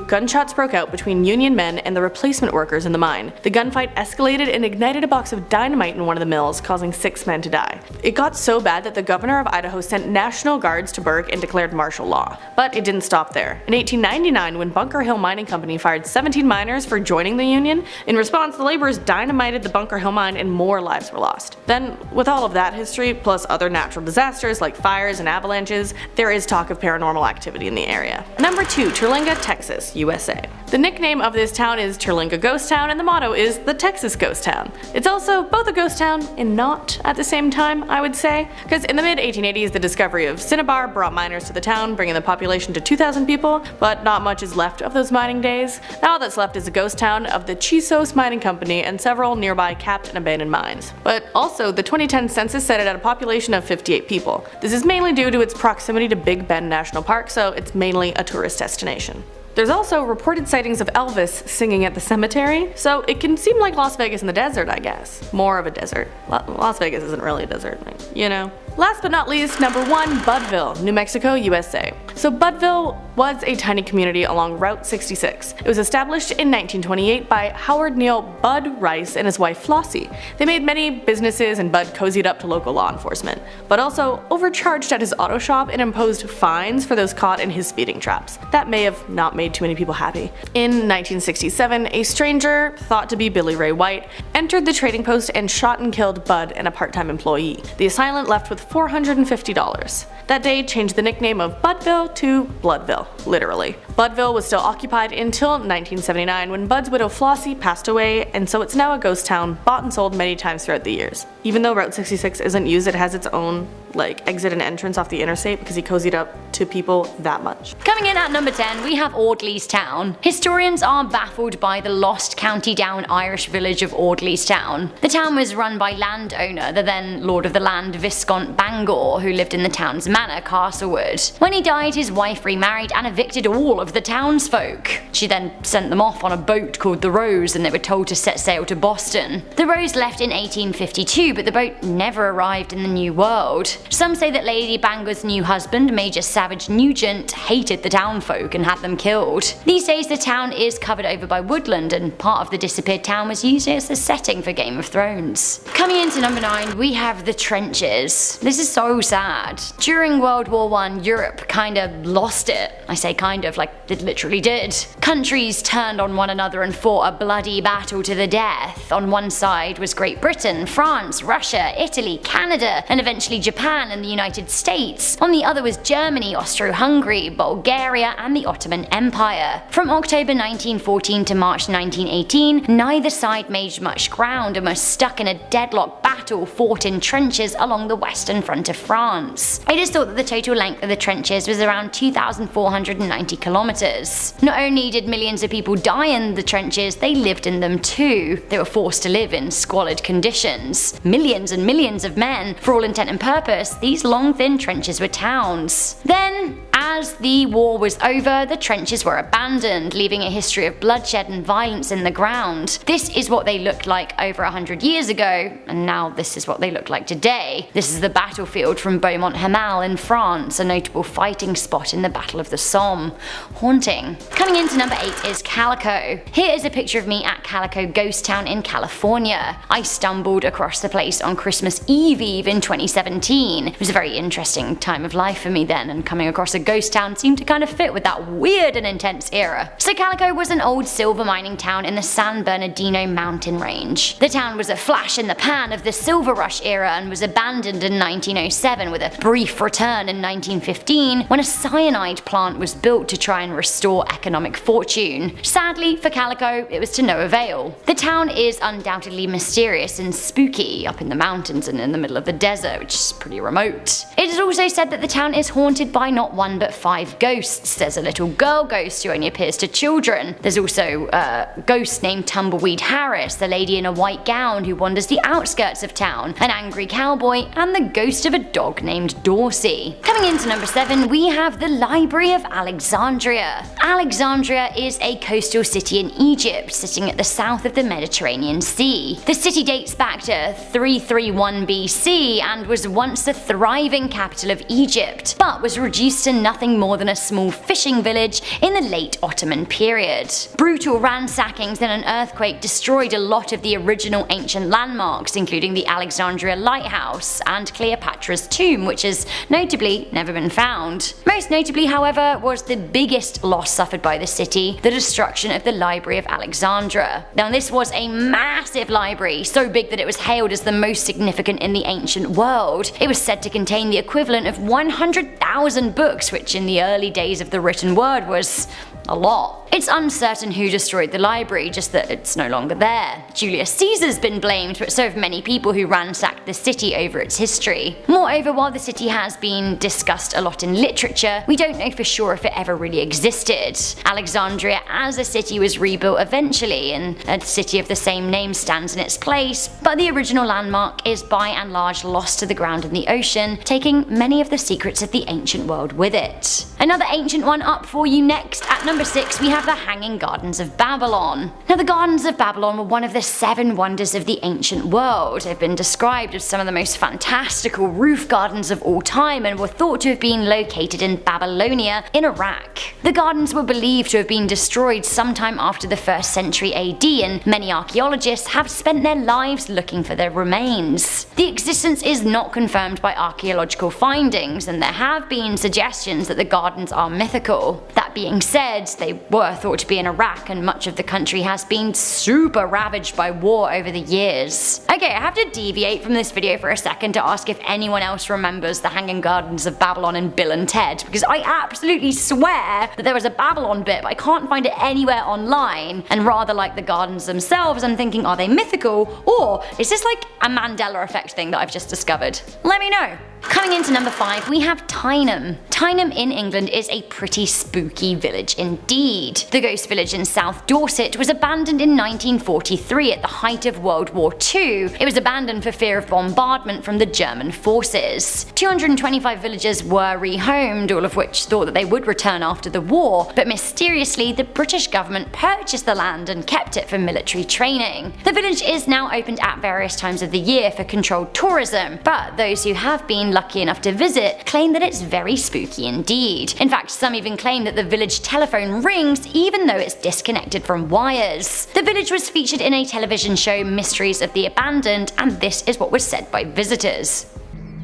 gunshots broke out between Union men and the replacement workers in the mine. The gunfight escalated and ignited a box of dynamite in one of the mills, causing 6 men to die. It got so bad that the governor of Idaho sent National Guards to Burke and declared martial law. But it didn't stop there. In 1899, when Bunker Hill Mining Company fired 17 miners for joining the Union, in response the laborers dynamited the Bunker Hill mine and more lives were lost. Then, with all of that history, plus other natural disasters like fires and avalanches, there is talk of paranormal activity in the area. Number 2. Terlinga, Texas, USA. The nickname of this town is Terlinga Ghost Town, and the motto is the Texas Ghost Town. It's also both a ghost town and not at the same time, I would say, because in the mid-1880s the discovery of cinnabar brought miners to the town, bringing the population to 2,000 people, but not much is left of those mining days. Now all that's left is a ghost town of the Chisos Mining Company and several nearby capped and abandoned mines. But also, the 2010 census set it at a population of 58 people. This is mainly due to its proximity to Big Bend National Park, so it's mainly a tourist destination. There's also reported sightings of Elvis singing at the cemetery, so it can seem like Las Vegas in the desert, I guess. More of a desert. Las Vegas isn't really a desert, you know. Last but not least, number 1, Buddville, New Mexico, USA. So Buddville was a tiny community along Route 66. It was established in 1928 by Howard Neal Bud Rice and his wife Flossie. They made many businesses and Bud cozied up to local law enforcement, but also overcharged at his auto shop and imposed fines for those caught in his speeding traps. That may have not made too many people happy. In 1967, a stranger, thought to be Billy Ray White, entered the trading post and shot and killed Bud and a part-time employee. The assailant left with worth $450. That day changed the nickname of Budville to Bloodville, literally. Budville was still occupied until 1979 when Bud's widow Flossie passed away, and so it's now a ghost town, bought and sold many times throughout the years. Even though Route 66 isn't used, it has its own exit and entrance off the interstate because he cozied up to people that much. Coming in at number 10, we have Audley's Town. Historians are baffled by the lost county down Irish village of Audley's Town. The town was run by landowner, the then Lord of the Land Viscount Bangor, who lived in the town's manor, Castlewood. When he died, his wife remarried and evicted all of the townsfolk. She then sent them off on a boat called the Rose, and they were told to set sail to Boston. The Rose left in 1852, but the boat never arrived in the New World. Some say that Lady Bangor's new husband, Major Savage Nugent, hated the townfolk and had them killed. These days the town is covered over by woodland, and part of the disappeared town was used as a setting for Game of Thrones. Coming into number 9, we have the trenches. This is so sad. During World War I, Europe kinda lost it. I say kind of, like it literally did. Countries turned on one another and fought a bloody battle to the death. On one side was Great Britain, France, Russia, Italy, Canada, and eventually Japan and the United States. On the other was Germany, Austro-Hungary, Bulgaria, and the Ottoman Empire. From October 1914 to March 1918, neither side made much ground and were stuck in a deadlock battle fought in trenches along the western front of France. It is thought that the total length of the trenches was around 2,490 kilometers. Not only did millions of people die in the trenches, they lived in them too. They were forced to live in squalid conditions. Millions and millions of men, for all intent and purpose, these long thin trenches were towns. Then, as the war was over, the trenches were abandoned, leaving a history of bloodshed and violence in the ground. This is what they looked like over 100 years ago, and now this is what they look like today. This is the battlefield from Beaumont-Hamel in France, a notable fighting spot in the Battle of the Somme. Haunting. Coming into number 8 is Calico. Here is a picture of me at Calico Ghost Town in California. I stumbled across the place on Christmas Eve in 2017. It was a very interesting time of life for me then, and coming across a ghost town seemed to kind of fit with that weird and intense era. So Calico was an old silver mining town in the San Bernardino mountain range. The town was a flash in the pan of the silver rush era and was abandoned in 1907, with a brief return in 1915 when a cyanide plant was built to try and restore economic fortune. Sadly for Calico, it was to no avail. The town is undoubtedly mysterious and spooky, up in the mountains and in the middle of the desert, which is pretty remote. It is also said that the town is haunted by not one but 5 ghosts. There's a little girl ghost who only appears to children. There's also a ghost named Tumbleweed Harris, the lady in a white gown who wanders the outskirts of town, an angry cowboy, and the ghost of a dog named Dorsey. Coming into number 7, we have the Library of Alexandria. Alexandria is a coastal city in Egypt, sitting at the south of the Mediterranean Sea. The city dates back to 331 BC and was once the thriving capital of Egypt, but was reduced to nothing more than a small fishing village in the late Ottoman period. Brutal ransackings and an earthquake destroyed a lot of the original ancient landmarks, including the Alexandria Lighthouse and Cleopatra's tomb, which has notably never been found. Most notably, however, was the biggest loss suffered by the city, the destruction of the Library of Alexandria. Now, this was a massive library, so big that it was hailed as the most significant in the ancient world. It was said to contain the equivalent of 100,000 books, which in the early days of the written word was a lot. It's uncertain who destroyed the library, just that it's no longer there. Julius Caesar's been blamed, but so have many people who ransacked the city over its history. Moreover, while the city has been discussed a lot in literature, we don't know for sure if it ever really existed. Alexandria as a city was rebuilt eventually, and a city of the same name stands in its place, but the original landmark is by and large lost to the ground in the ocean, taking many of the secrets of the ancient world with it. Another ancient one up for you next. At number 6, we have the Hanging Gardens of Babylon. Now, the Gardens of Babylon were one of the 7 wonders of the ancient world. They've been described as some of the most fantastical roof gardens of all time and were thought to have been located in Babylonia in Iraq. The gardens were believed to have been destroyed sometime after the 1st century AD, and many archaeologists have spent their lives looking for their remains. The existence is not confirmed by archaeological findings, and there have been suggestions that the gardens are mythical. That being said, they were were thought to be in Iraq, and much of the country has been super ravaged by war over the years. Okay, I have to deviate from this video for a second to ask if anyone else remembers the Hanging Gardens of Babylon in Bill and Ted, because I absolutely swear that there was a Babylon bit, but I can't find it anywhere online, and rather like the gardens themselves, I'm thinking, are they mythical, or is this like a Mandela effect thing that I've just discovered? Let me know. Coming into number 5, we have Tyneham. Tyneham in England is a pretty spooky village indeed. The ghost village in South Dorset was abandoned in 1943 at the height of World War II. It was abandoned for fear of bombardment from the German forces. 225 villagers were rehomed, all of which thought that they would return after the war, but mysteriously the British government purchased the land and kept it for military training. The village is now opened at various times of the year for controlled tourism, but those who have been lucky enough to visit claim that it's very spooky indeed. In fact, some even claim that the village telephone rings even though it's disconnected from wires. The village was featured in a television show, Mysteries of the Abandoned, and this is what was said by visitors.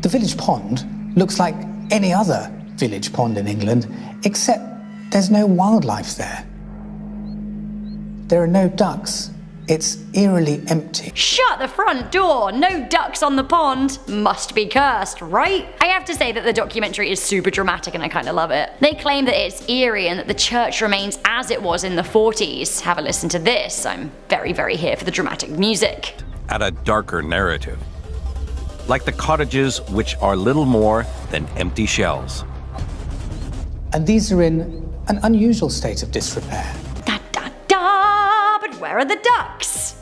The village pond looks like any other village pond in England, except there's no wildlife there. There are no ducks. It's eerily empty. Shut the front door! No ducks on the pond! Must be cursed, right? I have to say that the documentary is super dramatic and I kinda love it. They claim that it's eerie and that the church remains as it was in the 40s. Have a listen to this. I'm very, very here for the dramatic music. Add a darker narrative. Like the cottages, which are little more than empty shells. And these are in an unusual state of disrepair. But where are the ducks?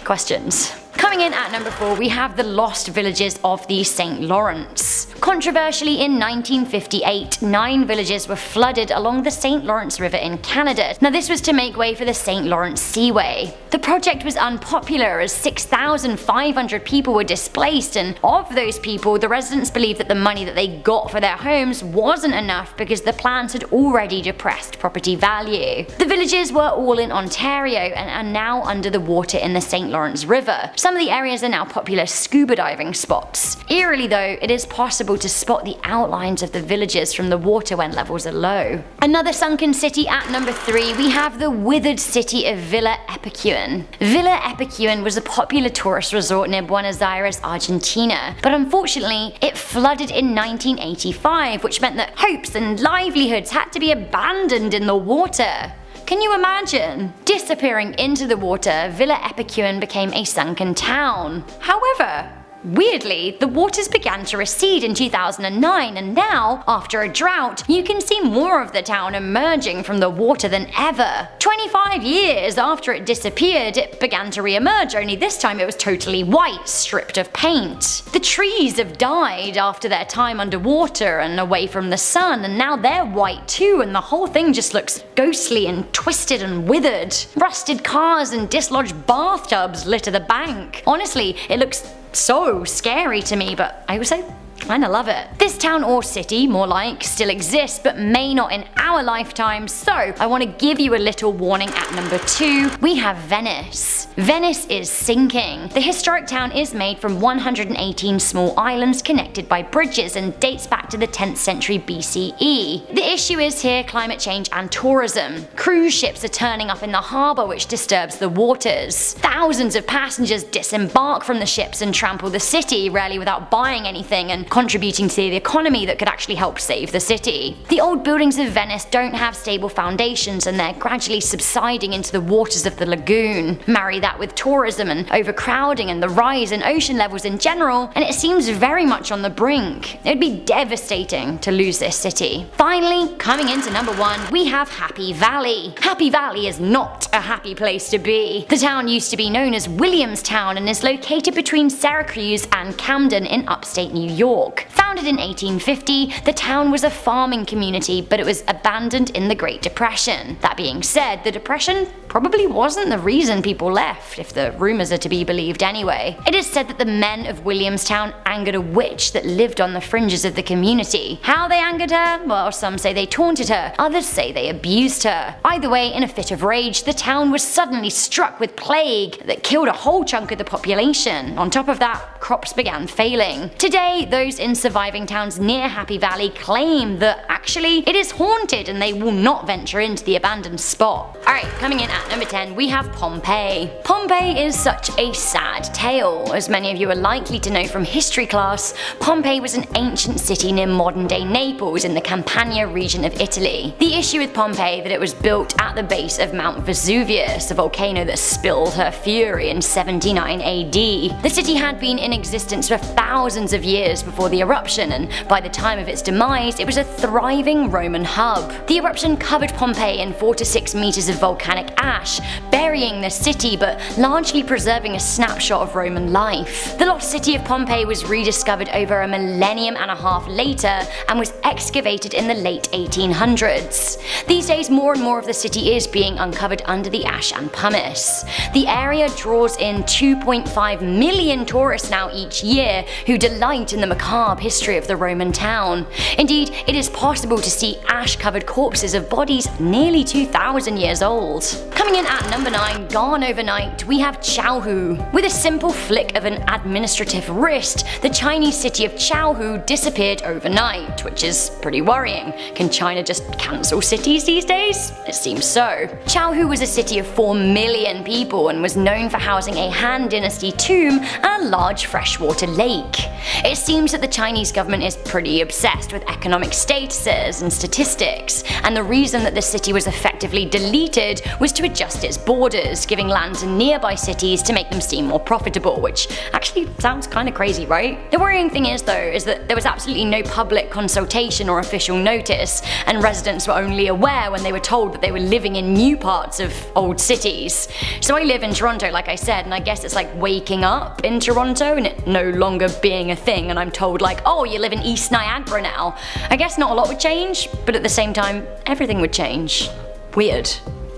Questions. Coming in at number 4, we have the lost villages of the St. Lawrence. Controversially, in 1958, 9 villages were flooded along the St. Lawrence River in Canada. Now this was to make way for the St. Lawrence Seaway. The project was unpopular as 6,500 people were displaced, and of those people, the residents believed that the money that they got for their homes wasn't enough because the plans had already depressed property value. The villages were all in Ontario and are now under the water in the St. Lawrence River. Some of the areas are now popular scuba diving spots. Eerily though, it is possible to spot the outlines of the villages from the water when levels are low. Another sunken city at number 3, we have the withered city of Villa Epicuén. Villa Epicuén was a popular tourist resort near Buenos Aires, Argentina, but unfortunately it flooded in 1985, which meant that hopes and livelihoods had to be abandoned in the water. Can you imagine? Disappearing into the water, Villa Epicuén became a sunken town. However, weirdly, the waters began to recede in 2009, and now, after a drought, you can see more of the town emerging from the water than ever. 25 years after it disappeared, it began to re-emerge, only this time it was totally white, stripped of paint. The trees have died after their time underwater and away from the sun, and now they're white too, and the whole thing just looks ghostly and twisted and withered. Rusted cars and dislodged bathtubs litter the bank. Honestly, it looks so scary to me, but I also kinda love it. This town or city, more like, still exists but may not in our lifetime, so I want to give you a little warning at number 2. We have Venice. Venice is sinking. The historic town is made from 118 small islands connected by bridges and dates back to the 10th century BCE. The issue is here climate change and tourism. Cruise ships are turning up in the harbour, which disturbs the waters. Thousands of passengers disembark from the ships and trample the city, rarely without buying anything, and contributing to the economy that could actually help save the city. The old buildings of Venice don't have stable foundations and they're gradually subsiding into the waters of the lagoon. Marry that with tourism and overcrowding and the rise in ocean levels in general, and it seems very much on the brink. It would be devastating to lose this city. Finally, coming into number 1, we have Happy Valley. Happy Valley is not a happy place to be. The town used to be known as Williamstown and is located between Syracuse and Camden in upstate New York. Founded in 1850, the town was a farming community, but it was abandoned in the Great Depression. That being said, the Depression probably wasn't the reason people left, if the rumors are to be believed anyway. It is said that the men of Williamstown angered a witch that lived on the fringes of the community. How they angered her? Well, some say they taunted her, others say they abused her. Either way, in a fit of rage, the town was suddenly struck with plague that killed a whole chunk of the population. On top of that, crops began failing. Today, those in surviving towns near Happy Valley claim that actually it is haunted and they will not venture into the abandoned spot. Alright, coming in at number 10, we have Pompeii. Pompeii is such a sad tale. As many of you are likely to know from history class, Pompeii was an ancient city near modern-day Naples in the Campania region of Italy. The issue with Pompeii that it was built at the base of Mount Vesuvius, a volcano that spilled her fury in 79 AD. The city had been in existence for thousands of years before the eruption, and by the time of its demise, it was a thriving Roman hub. The eruption covered Pompeii in 4 to 6 meters of volcanic ash, burying the city but largely preserving a snapshot of Roman life. The lost city of Pompeii was rediscovered over a millennium and a half later and was excavated in the late 1800s. These days, more and more of the city is being uncovered under the ash and pumice. The area draws in 2.5 million tourists now each year who delight in the macabre history of the Roman town. Indeed, it is possible to see ash-covered corpses of bodies nearly 2,000 years old. Coming in at number 9, gone overnight, we have Chaohu. With a simple flick of an administrative wrist, the Chinese city of Chaohu disappeared overnight, which is pretty worrying. Can China just cancel cities these days? It seems so. Chaohu was a city of 4 million people and was known for housing a Han Dynasty tomb and a large freshwater lake. It seems that the Chinese government is pretty obsessed with economic statuses and statistics, and the reason that the city was effectively deleted was to adjust its borders, giving land to nearby cities to make them seem more profitable, which actually sounds kinda crazy, right? The worrying thing is though, is that there was absolutely no public consultation or official notice, and residents were only aware when they were told that they were living in new parts of old cities. So I live in Toronto, like I said, and I guess it's like waking up in Toronto and it no longer being a thing, and I'm told like, oh, you live in East Niagara now. I guess not a lot would change, but at the same time, everything would change. Weird.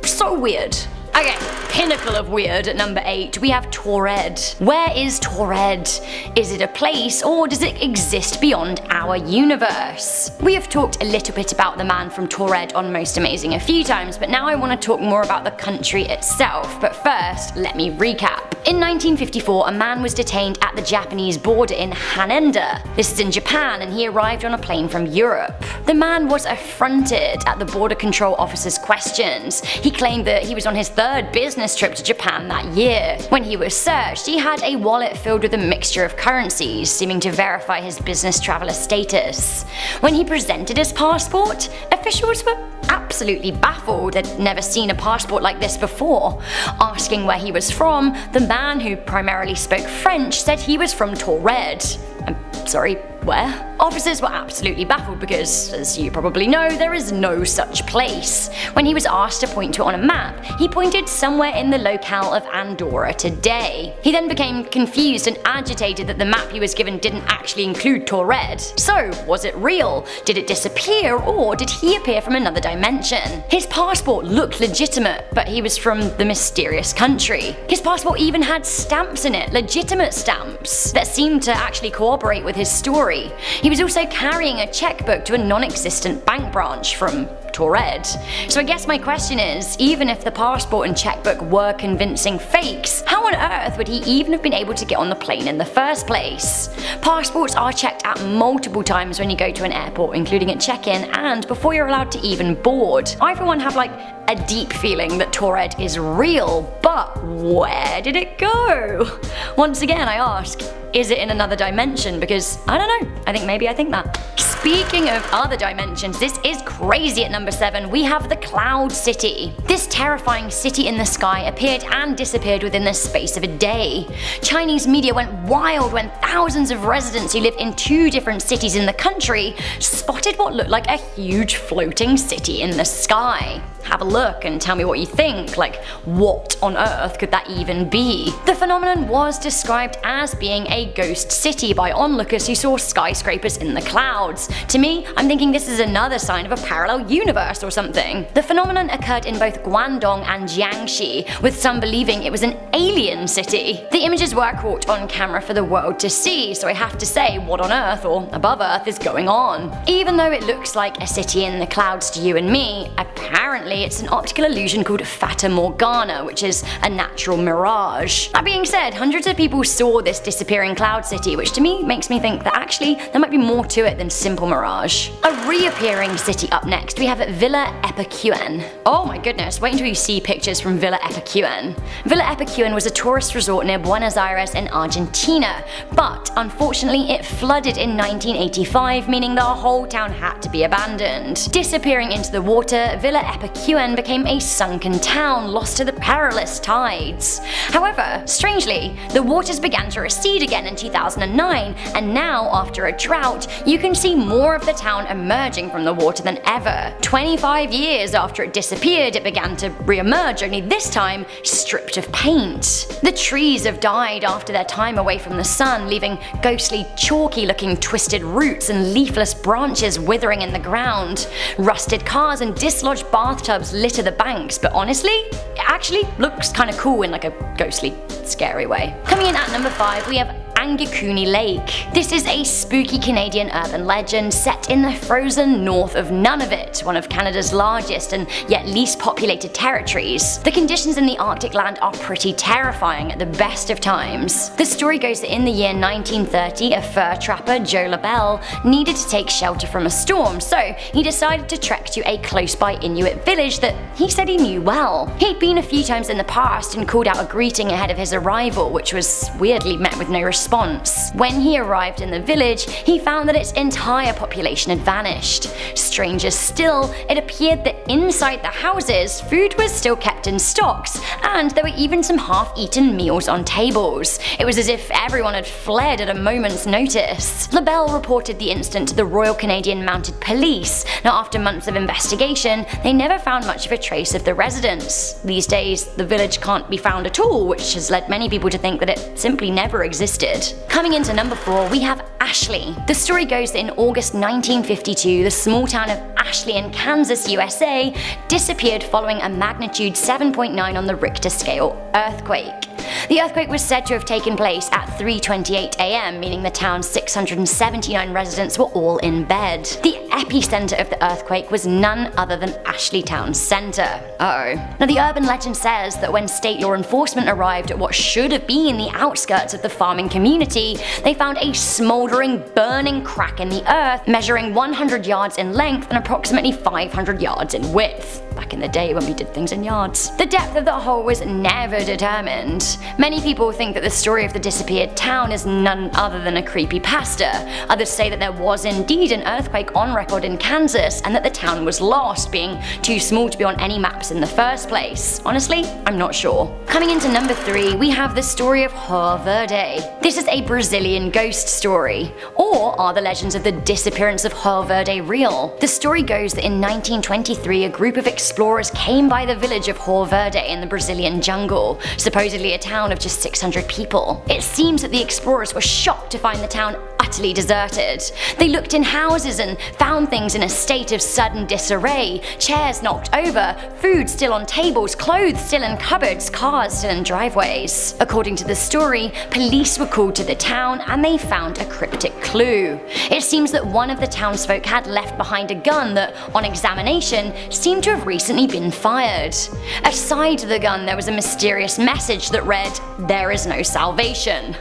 So weird. Okay, pinnacle of weird at number 8, we have Taured. Where is Taured? Is it a place or does it exist beyond our universe? We have talked a little bit about the man from Taured on Most Amazing a few times, but now I want to talk more about the country itself. But first, let me recap. In 1954, a man was detained at the Japanese border in Haneda. This is in Japan, and he arrived on a plane from Europe. The man was affronted at the border control officer's questions. He claimed that he was on his third business trip to Japan that year. When he was searched, he had a wallet filled with a mixture of currencies, seeming to verify his business traveler status. When he presented his passport, officials were absolutely baffled. They'd never seen a passport like this before. Asking where he was from, the man, who primarily spoke French, said he was from Taured. I'm sorry, where? Officers were absolutely baffled because, as you probably know, there is no such place. When he was asked to point to it on a map, he pointed somewhere in the locale of Andorra today. He then became confused and agitated that the map he was given didn't actually include Taured. So, was it real? Did it disappear, or did he appear from another dimension? His passport looked legitimate, but he was from the mysterious country. His passport even had stamps in it, legitimate stamps, that seemed to actually cooperate with his story. He was also carrying a checkbook to a non-existent bank branch from Taured. So I guess my question is, even if the passport and checkbook were convincing fakes, how on earth would he even have been able to get on the plane in the first place? Passports are checked at multiple times when you go to an airport, including at check-in and before you're allowed to even board. I for one have like a deep feeling that Taured is real, but where did it go? Once again I ask, is it in another dimension? Because I don't know, I think that. Speaking of other dimensions, this is crazy at number 7, we have the Cloud City. This terrifying city in the sky appeared and disappeared within the space of a day. Chinese media went wild when thousands of residents who live in 2 different cities in the country spotted what looked like a huge floating city in the sky. have a look and tell me what you think. Like, what on earth could that even be? The phenomenon was described as being a ghost city by onlookers who saw skyscrapers in the clouds. To me, I'm thinking this is another sign of a parallel universe or something. The phenomenon occurred in both Guangdong and Jiangxi, with some believing it was an alien city. The images were caught on camera for the world to see, so I have to say, what on earth or above earth is going on? Even though it looks like a city in the clouds to you and me, apparently it's an optical illusion called Fata Morgana, which is a natural mirage. That being said, hundreds of people saw this disappearing cloud city, which to me makes me think that actually there might be more to it than simple mirage. A reappearing city up next, we have Villa Epicuen. Oh my goodness, wait until you see pictures from Villa Epicuen. Villa Epicuen was a tourist resort near Buenos Aires in Argentina, but unfortunately it flooded in 1985, meaning the whole town had to be abandoned. Disappearing into the water, Villa Epicuen became a sunken town lost to the perilous tides. However, strangely, the waters began to recede again in 2009, and now, after a drought, you can see more of the town emerging from the water than ever. 25 years after it disappeared, it began to re-emerge, only this time stripped of paint. The trees have died after their time away from the sun, leaving ghostly, chalky-looking twisted roots and leafless branches withering in the ground. Rusted cars and dislodged bathtubs litter the banks, but honestly, it actually looks kinda cool in like a ghostly, scary way. Coming in at number 5, we have Angikuni Lake. This is a spooky Canadian urban legend set in the frozen north of Nunavut, one of Canada's largest and yet least populated territories. The conditions in the Arctic land are pretty terrifying at the best of times. The story goes that in the year 1930, a fur trapper, Joe LaBelle, needed to take shelter from a storm, so he decided to trek to a close-by Inuit village that he said he knew well. He'd been a few times in the past and called out a greeting ahead of his arrival, which was weirdly met with no response. When he arrived in the village, he found that its entire population had vanished. Stranger still, it appeared that inside the houses, food was still kept in stocks, and there were even some half-eaten meals on tables. It was as if everyone had fled at a moment's notice. LaBelle reported the incident to the Royal Canadian Mounted Police. Now, after months of investigation, they never found much of a trace of the residents. These days, the village can't be found at all, which has led many people to think that it simply never existed. Coming into number 4, we have Ashley. The story goes that in August 1952, the small town of Ashley in Kansas, USA, disappeared following a magnitude 7.9 on the Richter scale earthquake. The earthquake was said to have taken place at 3:28 AM, meaning the town's 679 residents were all in bed. The epicenter of the earthquake was none other than Ashley Town Center. Now, the urban legend says that when state law enforcement arrived at what should have been the outskirts of the farming community, they found a smoldering, burning crack in the earth measuring 100 yards in length and approximately 500 yards in width. Back in the day when we did things in yards. The depth of the hole was never determined. Many people think that the story of the disappeared town is none other than a creepypasta. Others say that there was indeed an earthquake on record in Kansas and that the town was lost, being too small to be on any maps in the first place. Honestly, I'm not sure. Coming into number 3, we have the story of Rio Verde. This is a Brazilian ghost story. Or are the legends of the disappearance of Rio Verde real? The story goes that in 1923, a group of explorers came by the village of Rio Verde in the Brazilian jungle, supposedly a town of just 600 people. It seems that the explorers were shocked to find the town utterly deserted. They looked in houses and found things in a state of sudden disarray, chairs knocked over, food still on tables, clothes still in cupboards, cars still in driveways. According to the story, police were called to the town and they found a cryptic clue. It seems that one of the townsfolk had left behind a gun that, on examination, seemed to have recently been fired. Aside the gun, there was a mysterious message that read, "There is no salvation."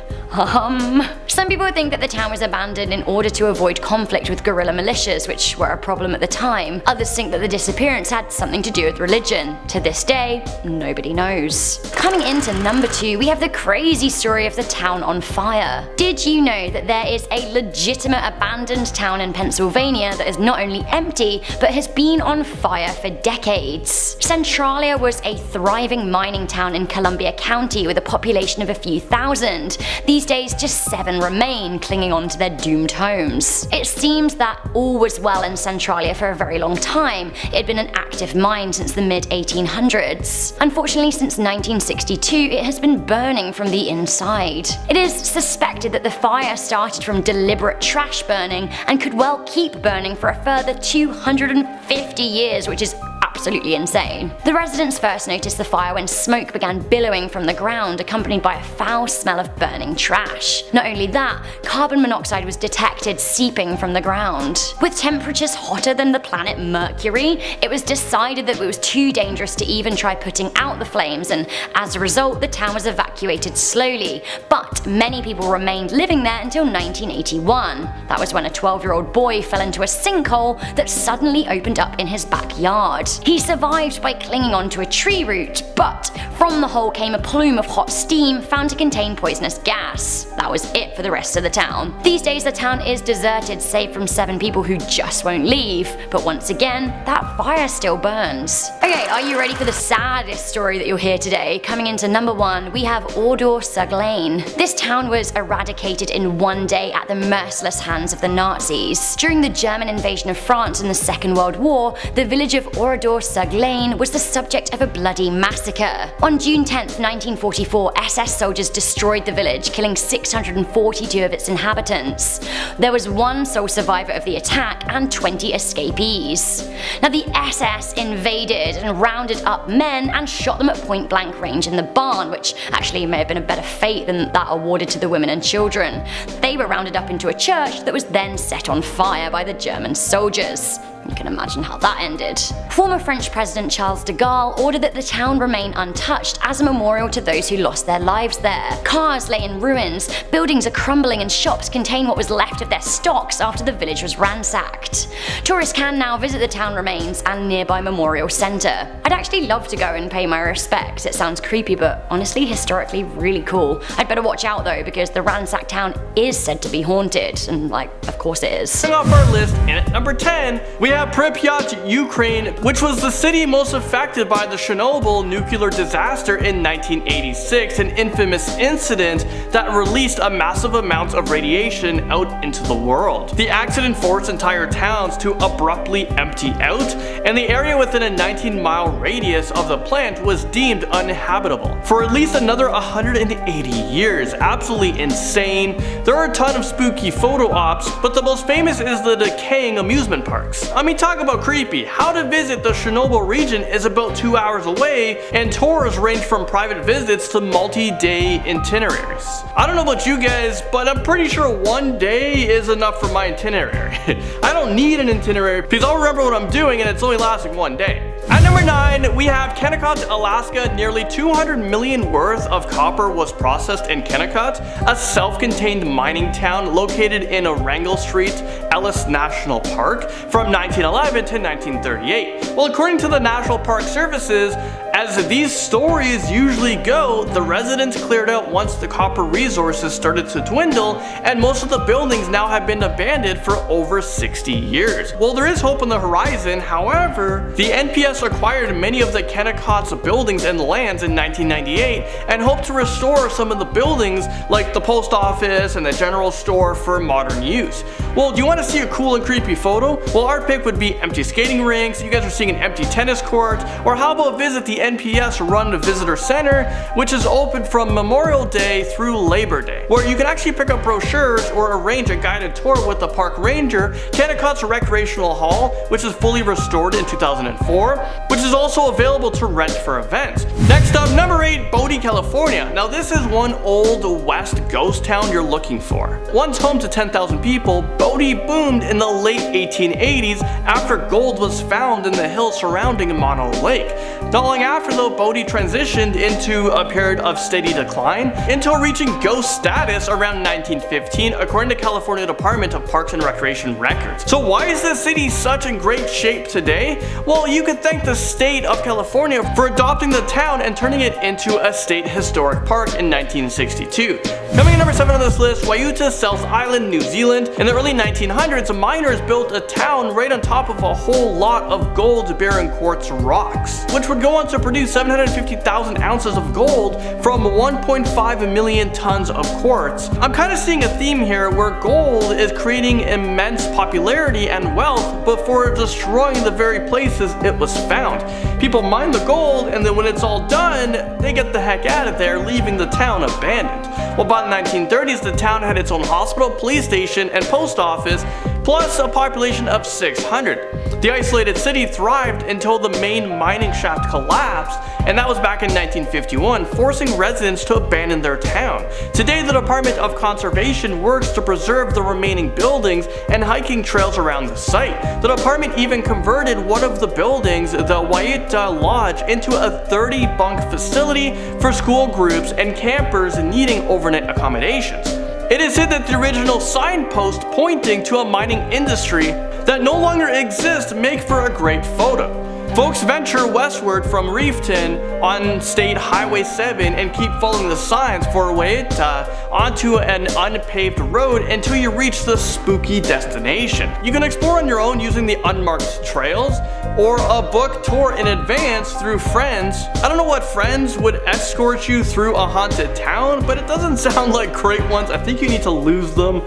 Some people think that the town was abandoned in order to avoid conflict with guerrilla militias, which were a problem at the time. Others think that the disappearance had something to do with religion. To this day, nobody knows. Coming into number 2, we have the crazy story of the town on fire. Did you know that there is a legitimate abandoned town in Pennsylvania that is not only empty, but has been on fire for decades? Centralia was a thriving mining town in Columbia County with a population of a few thousand. These days, just 7 remain clinging on to their doomed homes. It seems that all was well in Centralia for a very long time. It had been an active mine since the mid-1800s. Unfortunately, since 1962, it has been burning from the inside. It is suspected that the fire started from deliberate trash burning and could well keep burning for a further 250 years, which is absolutely insane. The residents first noticed the fire when smoke began billowing from the ground, accompanied by a foul smell of burning trash. Not only that, carbon monoxide was detected seeping from the ground. With temperatures hotter than the planet Mercury, it was decided that it was too dangerous to even try putting out the flames, and as a result, the town was evacuated slowly. But many people remained living there until 1981. That was when a 12-year-old boy fell into a sinkhole that suddenly opened up in his backyard. He survived by clinging onto a tree root, but from the hole came a plume of hot steam found to contain poisonous gas. That was it for the rest of the town. These days the town is deserted save from 7 people who just won't leave, but once again, that fire still burns. Okay, are you ready for the saddest story that you'll hear today? Coming into number 1, we have Ordor-sur-Glane. This town was eradicated in one day at the merciless hands of the Nazis. During the German invasion of France in the Second World War, the village of Ordor-sur-Glane was the subject of a bloody massacre. On June 10, 1944, SS soldiers destroyed the village, killing 642 of its inhabitants. There was one sole survivor of the attack and 20 escapees. Now the SS invaded and rounded up men and shot them at point blank range in the barn, which actually may have been a better fate than that awarded to the women and children. They were rounded up into a church that was then set on fire by the German soldiers. You can imagine how that ended. Former French President Charles de Gaulle ordered that the town remain untouched as a memorial to those who lost their lives there. Cars lay in ruins, buildings are crumbling, and shops contain what was left of their stocks after the village was ransacked. Tourists can now visit the town remains and nearby memorial centre. I'd actually love to go and pay my respects. It sounds creepy, but honestly historically really cool. I'd better watch out though, because the ransacked town is said to be haunted, and like, of course it is. Starting off our list, and at number 10, we have Pripyat, Ukraine, which was the city most affected by the Chernobyl nuclear disaster in 1986, an infamous incident that released a massive amount of radiation out into the world. The accident forced entire towns to abruptly empty out, and the area within a 19-mile radius of the plant was deemed uninhabitable for at least another 180 years. Absolutely insane. There are a ton of spooky photo ops, but the most famous is the decaying amusement parks. I mean, talk about creepy. How to visit the Chernobyl region is about 2 hours away, and tours range from private visits to multi-day itineraries. I don't know about you guys, but I'm pretty sure one day is enough for my itinerary. I don't need an itinerary because I'll remember what I'm doing and it's only lasting one day. At number 9, we have Kennecott, Alaska. Nearly 200 million worth of copper was processed in Kennecott, a self-contained mining town located in Wrangell Street, Ellis National Park, from 1911 to 1938. Well, according to the National Park Services, as these stories usually go, the residents cleared out once the copper resources started to dwindle, and most of the buildings now have been abandoned for over 60 years. Well, there is hope on the horizon. However, the NPS acquired many of the Kennecott's buildings and lands in 1998 and hope to restore some of the buildings like the post office and the general store for modern use. Well, do you want to see a cool and creepy photo? Well, our pick would be empty skating rinks, you guys are seeing an empty tennis court, or how about visit the NPS run visitor center, which is open from Memorial Day through Labor Day, where you can actually pick up brochures or arrange a guided tour with the park ranger. Kennecott's recreational hall, which is fully restored in 2004, which is also available to rent for events. Next up, number 8, Bodie, California. Now this is one old west ghost town you're looking for. Once home to 10,000 people, Bodie boomed in the late 1880s after gold was found in the hills surrounding Mono Lake. Not long after though, Bodie transitioned into a period of steady decline until reaching ghost status around 1915, according to California Department of Parks and Recreation records. So why is this city such in great shape today? Well, you could thank the state of California for adopting the town and turning it into a state historic park in 1962. Coming in number 7 on this list, Waiuta, South Island, New Zealand. In the early 1900s, miners built a town right on top of a whole lot of gold-bearing quartz rocks, which would go on to produce 750,000 ounces of gold from 1.5 million tons of quartz. I'm kind of seeing a theme here where gold is creating immense popularity and wealth before destroying the very places it was found. People mine the gold, and then when it's all done, they get the heck out of there, leaving the town abandoned. Well, by the 1930s, the town had its own hospital, police station, and post office, plus a population of 600. The isolated city thrived until the main mining shaft collapsed, and that was back in 1951, forcing residents to abandon their town. Today, the Department of Conservation works to preserve the remaining buildings and hiking trails around the site. The department even converted one of the buildings, the Waiita Lodge, into a 30-bunk facility for school groups and campers needing overnight accommodations. It is said that the original signpost pointing to a mining industry that no longer exists make for a great photo. Folks venture westward from Reefton on State Highway 7 and keep following the signs for Waiita onto an unpaved road until you reach the spooky destination. You can explore on your own using the unmarked trails or a book tour in advance through friends. I don't know what friends would escort you through a haunted town, but it doesn't sound like great ones. I think you need to lose them.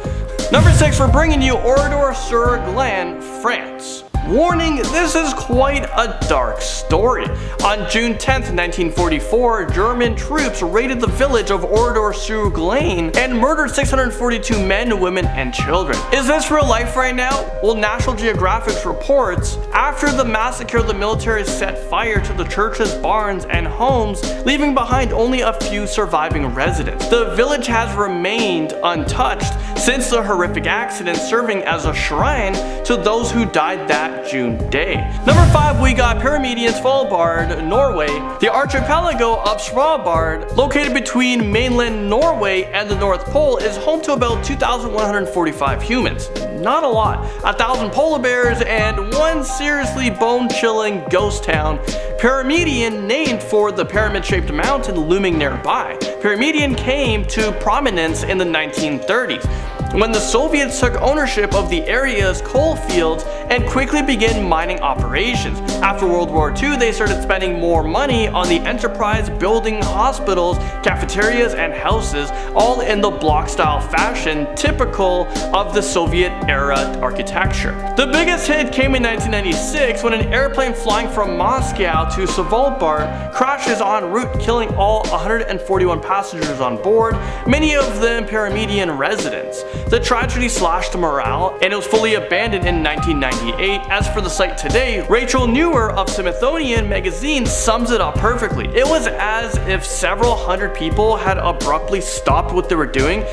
Number 6, we're bringing you Oradour-sur-Glane, France. Warning, this is quite a dark story. On June 10th, 1944, German troops raided the village of Oradour-sur-Glane and murdered 642 men, women, and children. Is this real life right now? Well, National Geographic reports, after the massacre, the military set fire to the churches, barns, and homes, leaving behind only a few surviving residents. The village has remained untouched since the horrific accident, serving as a shrine to those who died that June day. Number 5, we got Pyramidion Svalbard, Norway. The archipelago of Svalbard, located between mainland Norway and the North Pole, is home to about 2,145 humans. Not a lot. 1,000 polar bears and one seriously bone-chilling ghost town. Pyramidion, named for the pyramid-shaped mountain looming nearby. Pyramidion came to prominence in the 1930s, when the Soviets took ownership of the area's coal fields and quickly began mining operations. After World War II, they started spending more money on the enterprise, building hospitals, cafeterias, and houses, all in the block-style fashion typical of the Soviet-era architecture. The biggest hit came in 1996 when an airplane flying from Moscow to Svalbard crashes en route, killing all 141 passengers on board, many of them Pyramidion residents. The tragedy slashed morale, and it was fully abandoned in 1998. As for the site today, Rachel Newer of Smithsonian Magazine sums it up perfectly. It was as if several hundred people had abruptly stopped what they were doing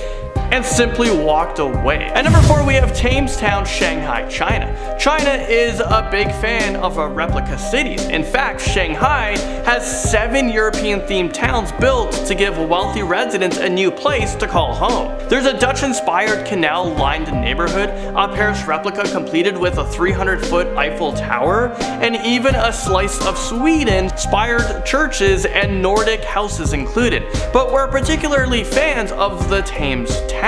and simply walked away. At number 4, we have Tamestown, Shanghai, China. China is a big fan of replica cities. In fact, Shanghai has 7 European-themed towns built to give wealthy residents a new place to call home. There's a Dutch-inspired canal-lined neighborhood, a Paris replica completed with a 300-foot Eiffel Tower, and even a slice of Sweden-inspired churches and Nordic houses included. But we're particularly fans of the Thames town.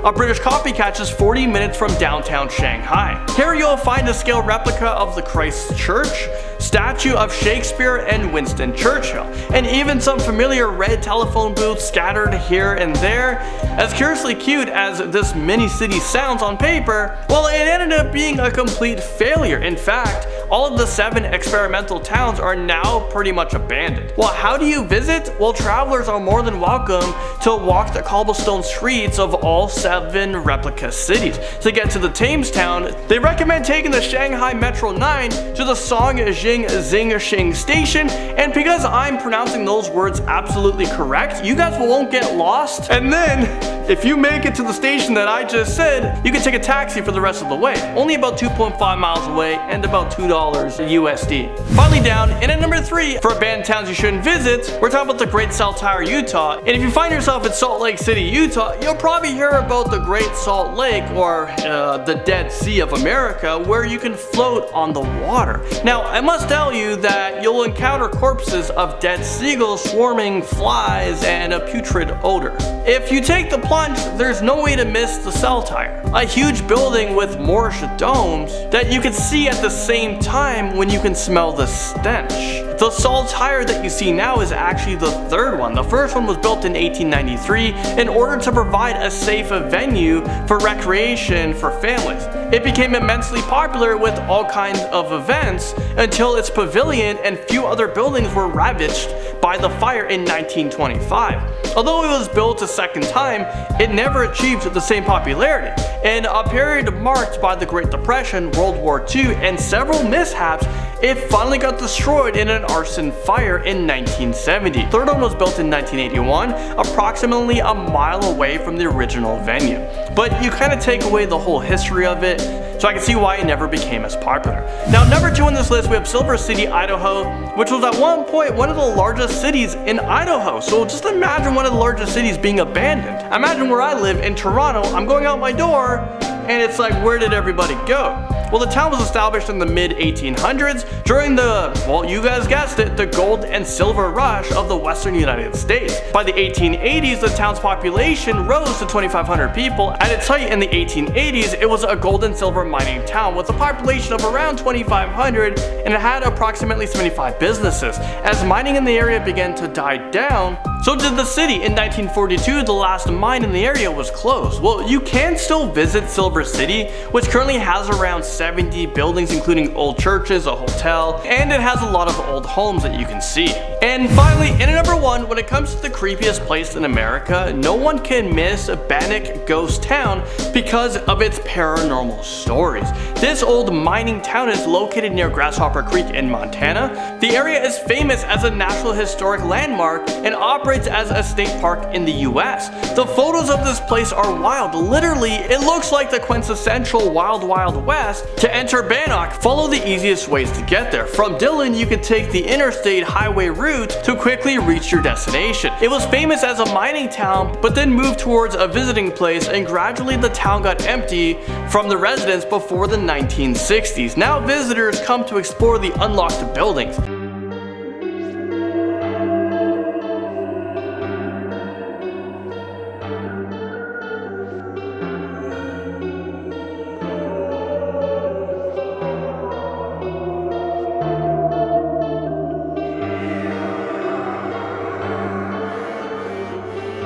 A British copycat just 40 minutes from downtown Shanghai. Here you'll find a scale replica of the Christ Church, statue of Shakespeare and Winston Churchill, and even some familiar red telephone booths scattered here and there. As curiously cute as this mini city sounds on paper, well, it ended up being a complete failure. In fact, all of the 7 experimental towns are now pretty much abandoned. Well, how do you visit? Well, travelers are more than welcome to walk the cobblestone streets of all 7 replica cities. To get to the Tamestown, they recommend taking the Shanghai Metro 9 to the Songjing Xingxing station, and because I'm pronouncing those words absolutely correct, you guys won't get lost. And then, if you make it to the station that I just said, you can take a taxi for the rest of the way. Only about 2.5 miles away and about $2 USD. Finally down, and at number 3, for abandoned towns you shouldn't visit, we're talking about the Great Saltire, Utah. And if you find yourself in Salt Lake City, Utah, you'll probably hear about the Great Salt Lake, or the Dead Sea of America, where you can float on the water. Now, I must tell you that you'll encounter corpses of dead seagulls, swarming flies, and a putrid odor. If you take the punch, there's no way to miss the cell tire. A huge building with Moorish domes that you can see at the same time when you can smell the stench. The cell tire that you see now is actually the third one. The first one was built in 1893 in order to provide a safe venue for recreation for families. It became immensely popular with all kinds of events until its pavilion and few other buildings were ravaged by the fire in 1925. Although it was built a second time, it never achieved the same popularity. In a period marked by the Great Depression, World War II, and several mishaps, it finally got destroyed in an arson fire in 1970. The third one was built in 1981, approximately a mile away from the original venue. But you kind of take away the whole history of it, so I can see why it never became as popular. Now, number 2 on this list, we have Silver City, Idaho, which was at one point one of the largest cities in Idaho. So just imagine one of the largest cities being abandoned. Imagine where I live in Toronto, I'm going out my door, and it's like, where did everybody go? Well, the town was established in the mid-1800s during the, well, you guys guessed it, the gold and silver rush of the western United States. By the 1880s, the town's population rose to 2,500 people. At its height in the 1880s, it was a gold and silver mining town with a population of around 2,500, and it had approximately 75 businesses. As mining in the area began to die down, so did the city. In 1942, the last mine in the area was closed. Well, you can still visit Silver City, which currently has around 70 buildings, including old churches, a hotel, and it has a lot of old homes that you can see. And finally, in at number 1, when it comes to the creepiest place in America, no one can miss Bannock Ghost Town because of its paranormal stories. This old mining town is located near Grasshopper Creek in Montana. The area is famous as a National Historic Landmark and operates as a state park in the US. The photos of this place are wild. Literally, it looks like the quintessential Wild Wild West. To enter Bannock, follow the easiest ways to get there. From Dillon, you can take the interstate highway route to quickly reach your destination. It was famous as a mining town, but then moved towards a visiting place, and gradually the town got empty from the residents before the 1960s. Now visitors come to explore the unlocked buildings.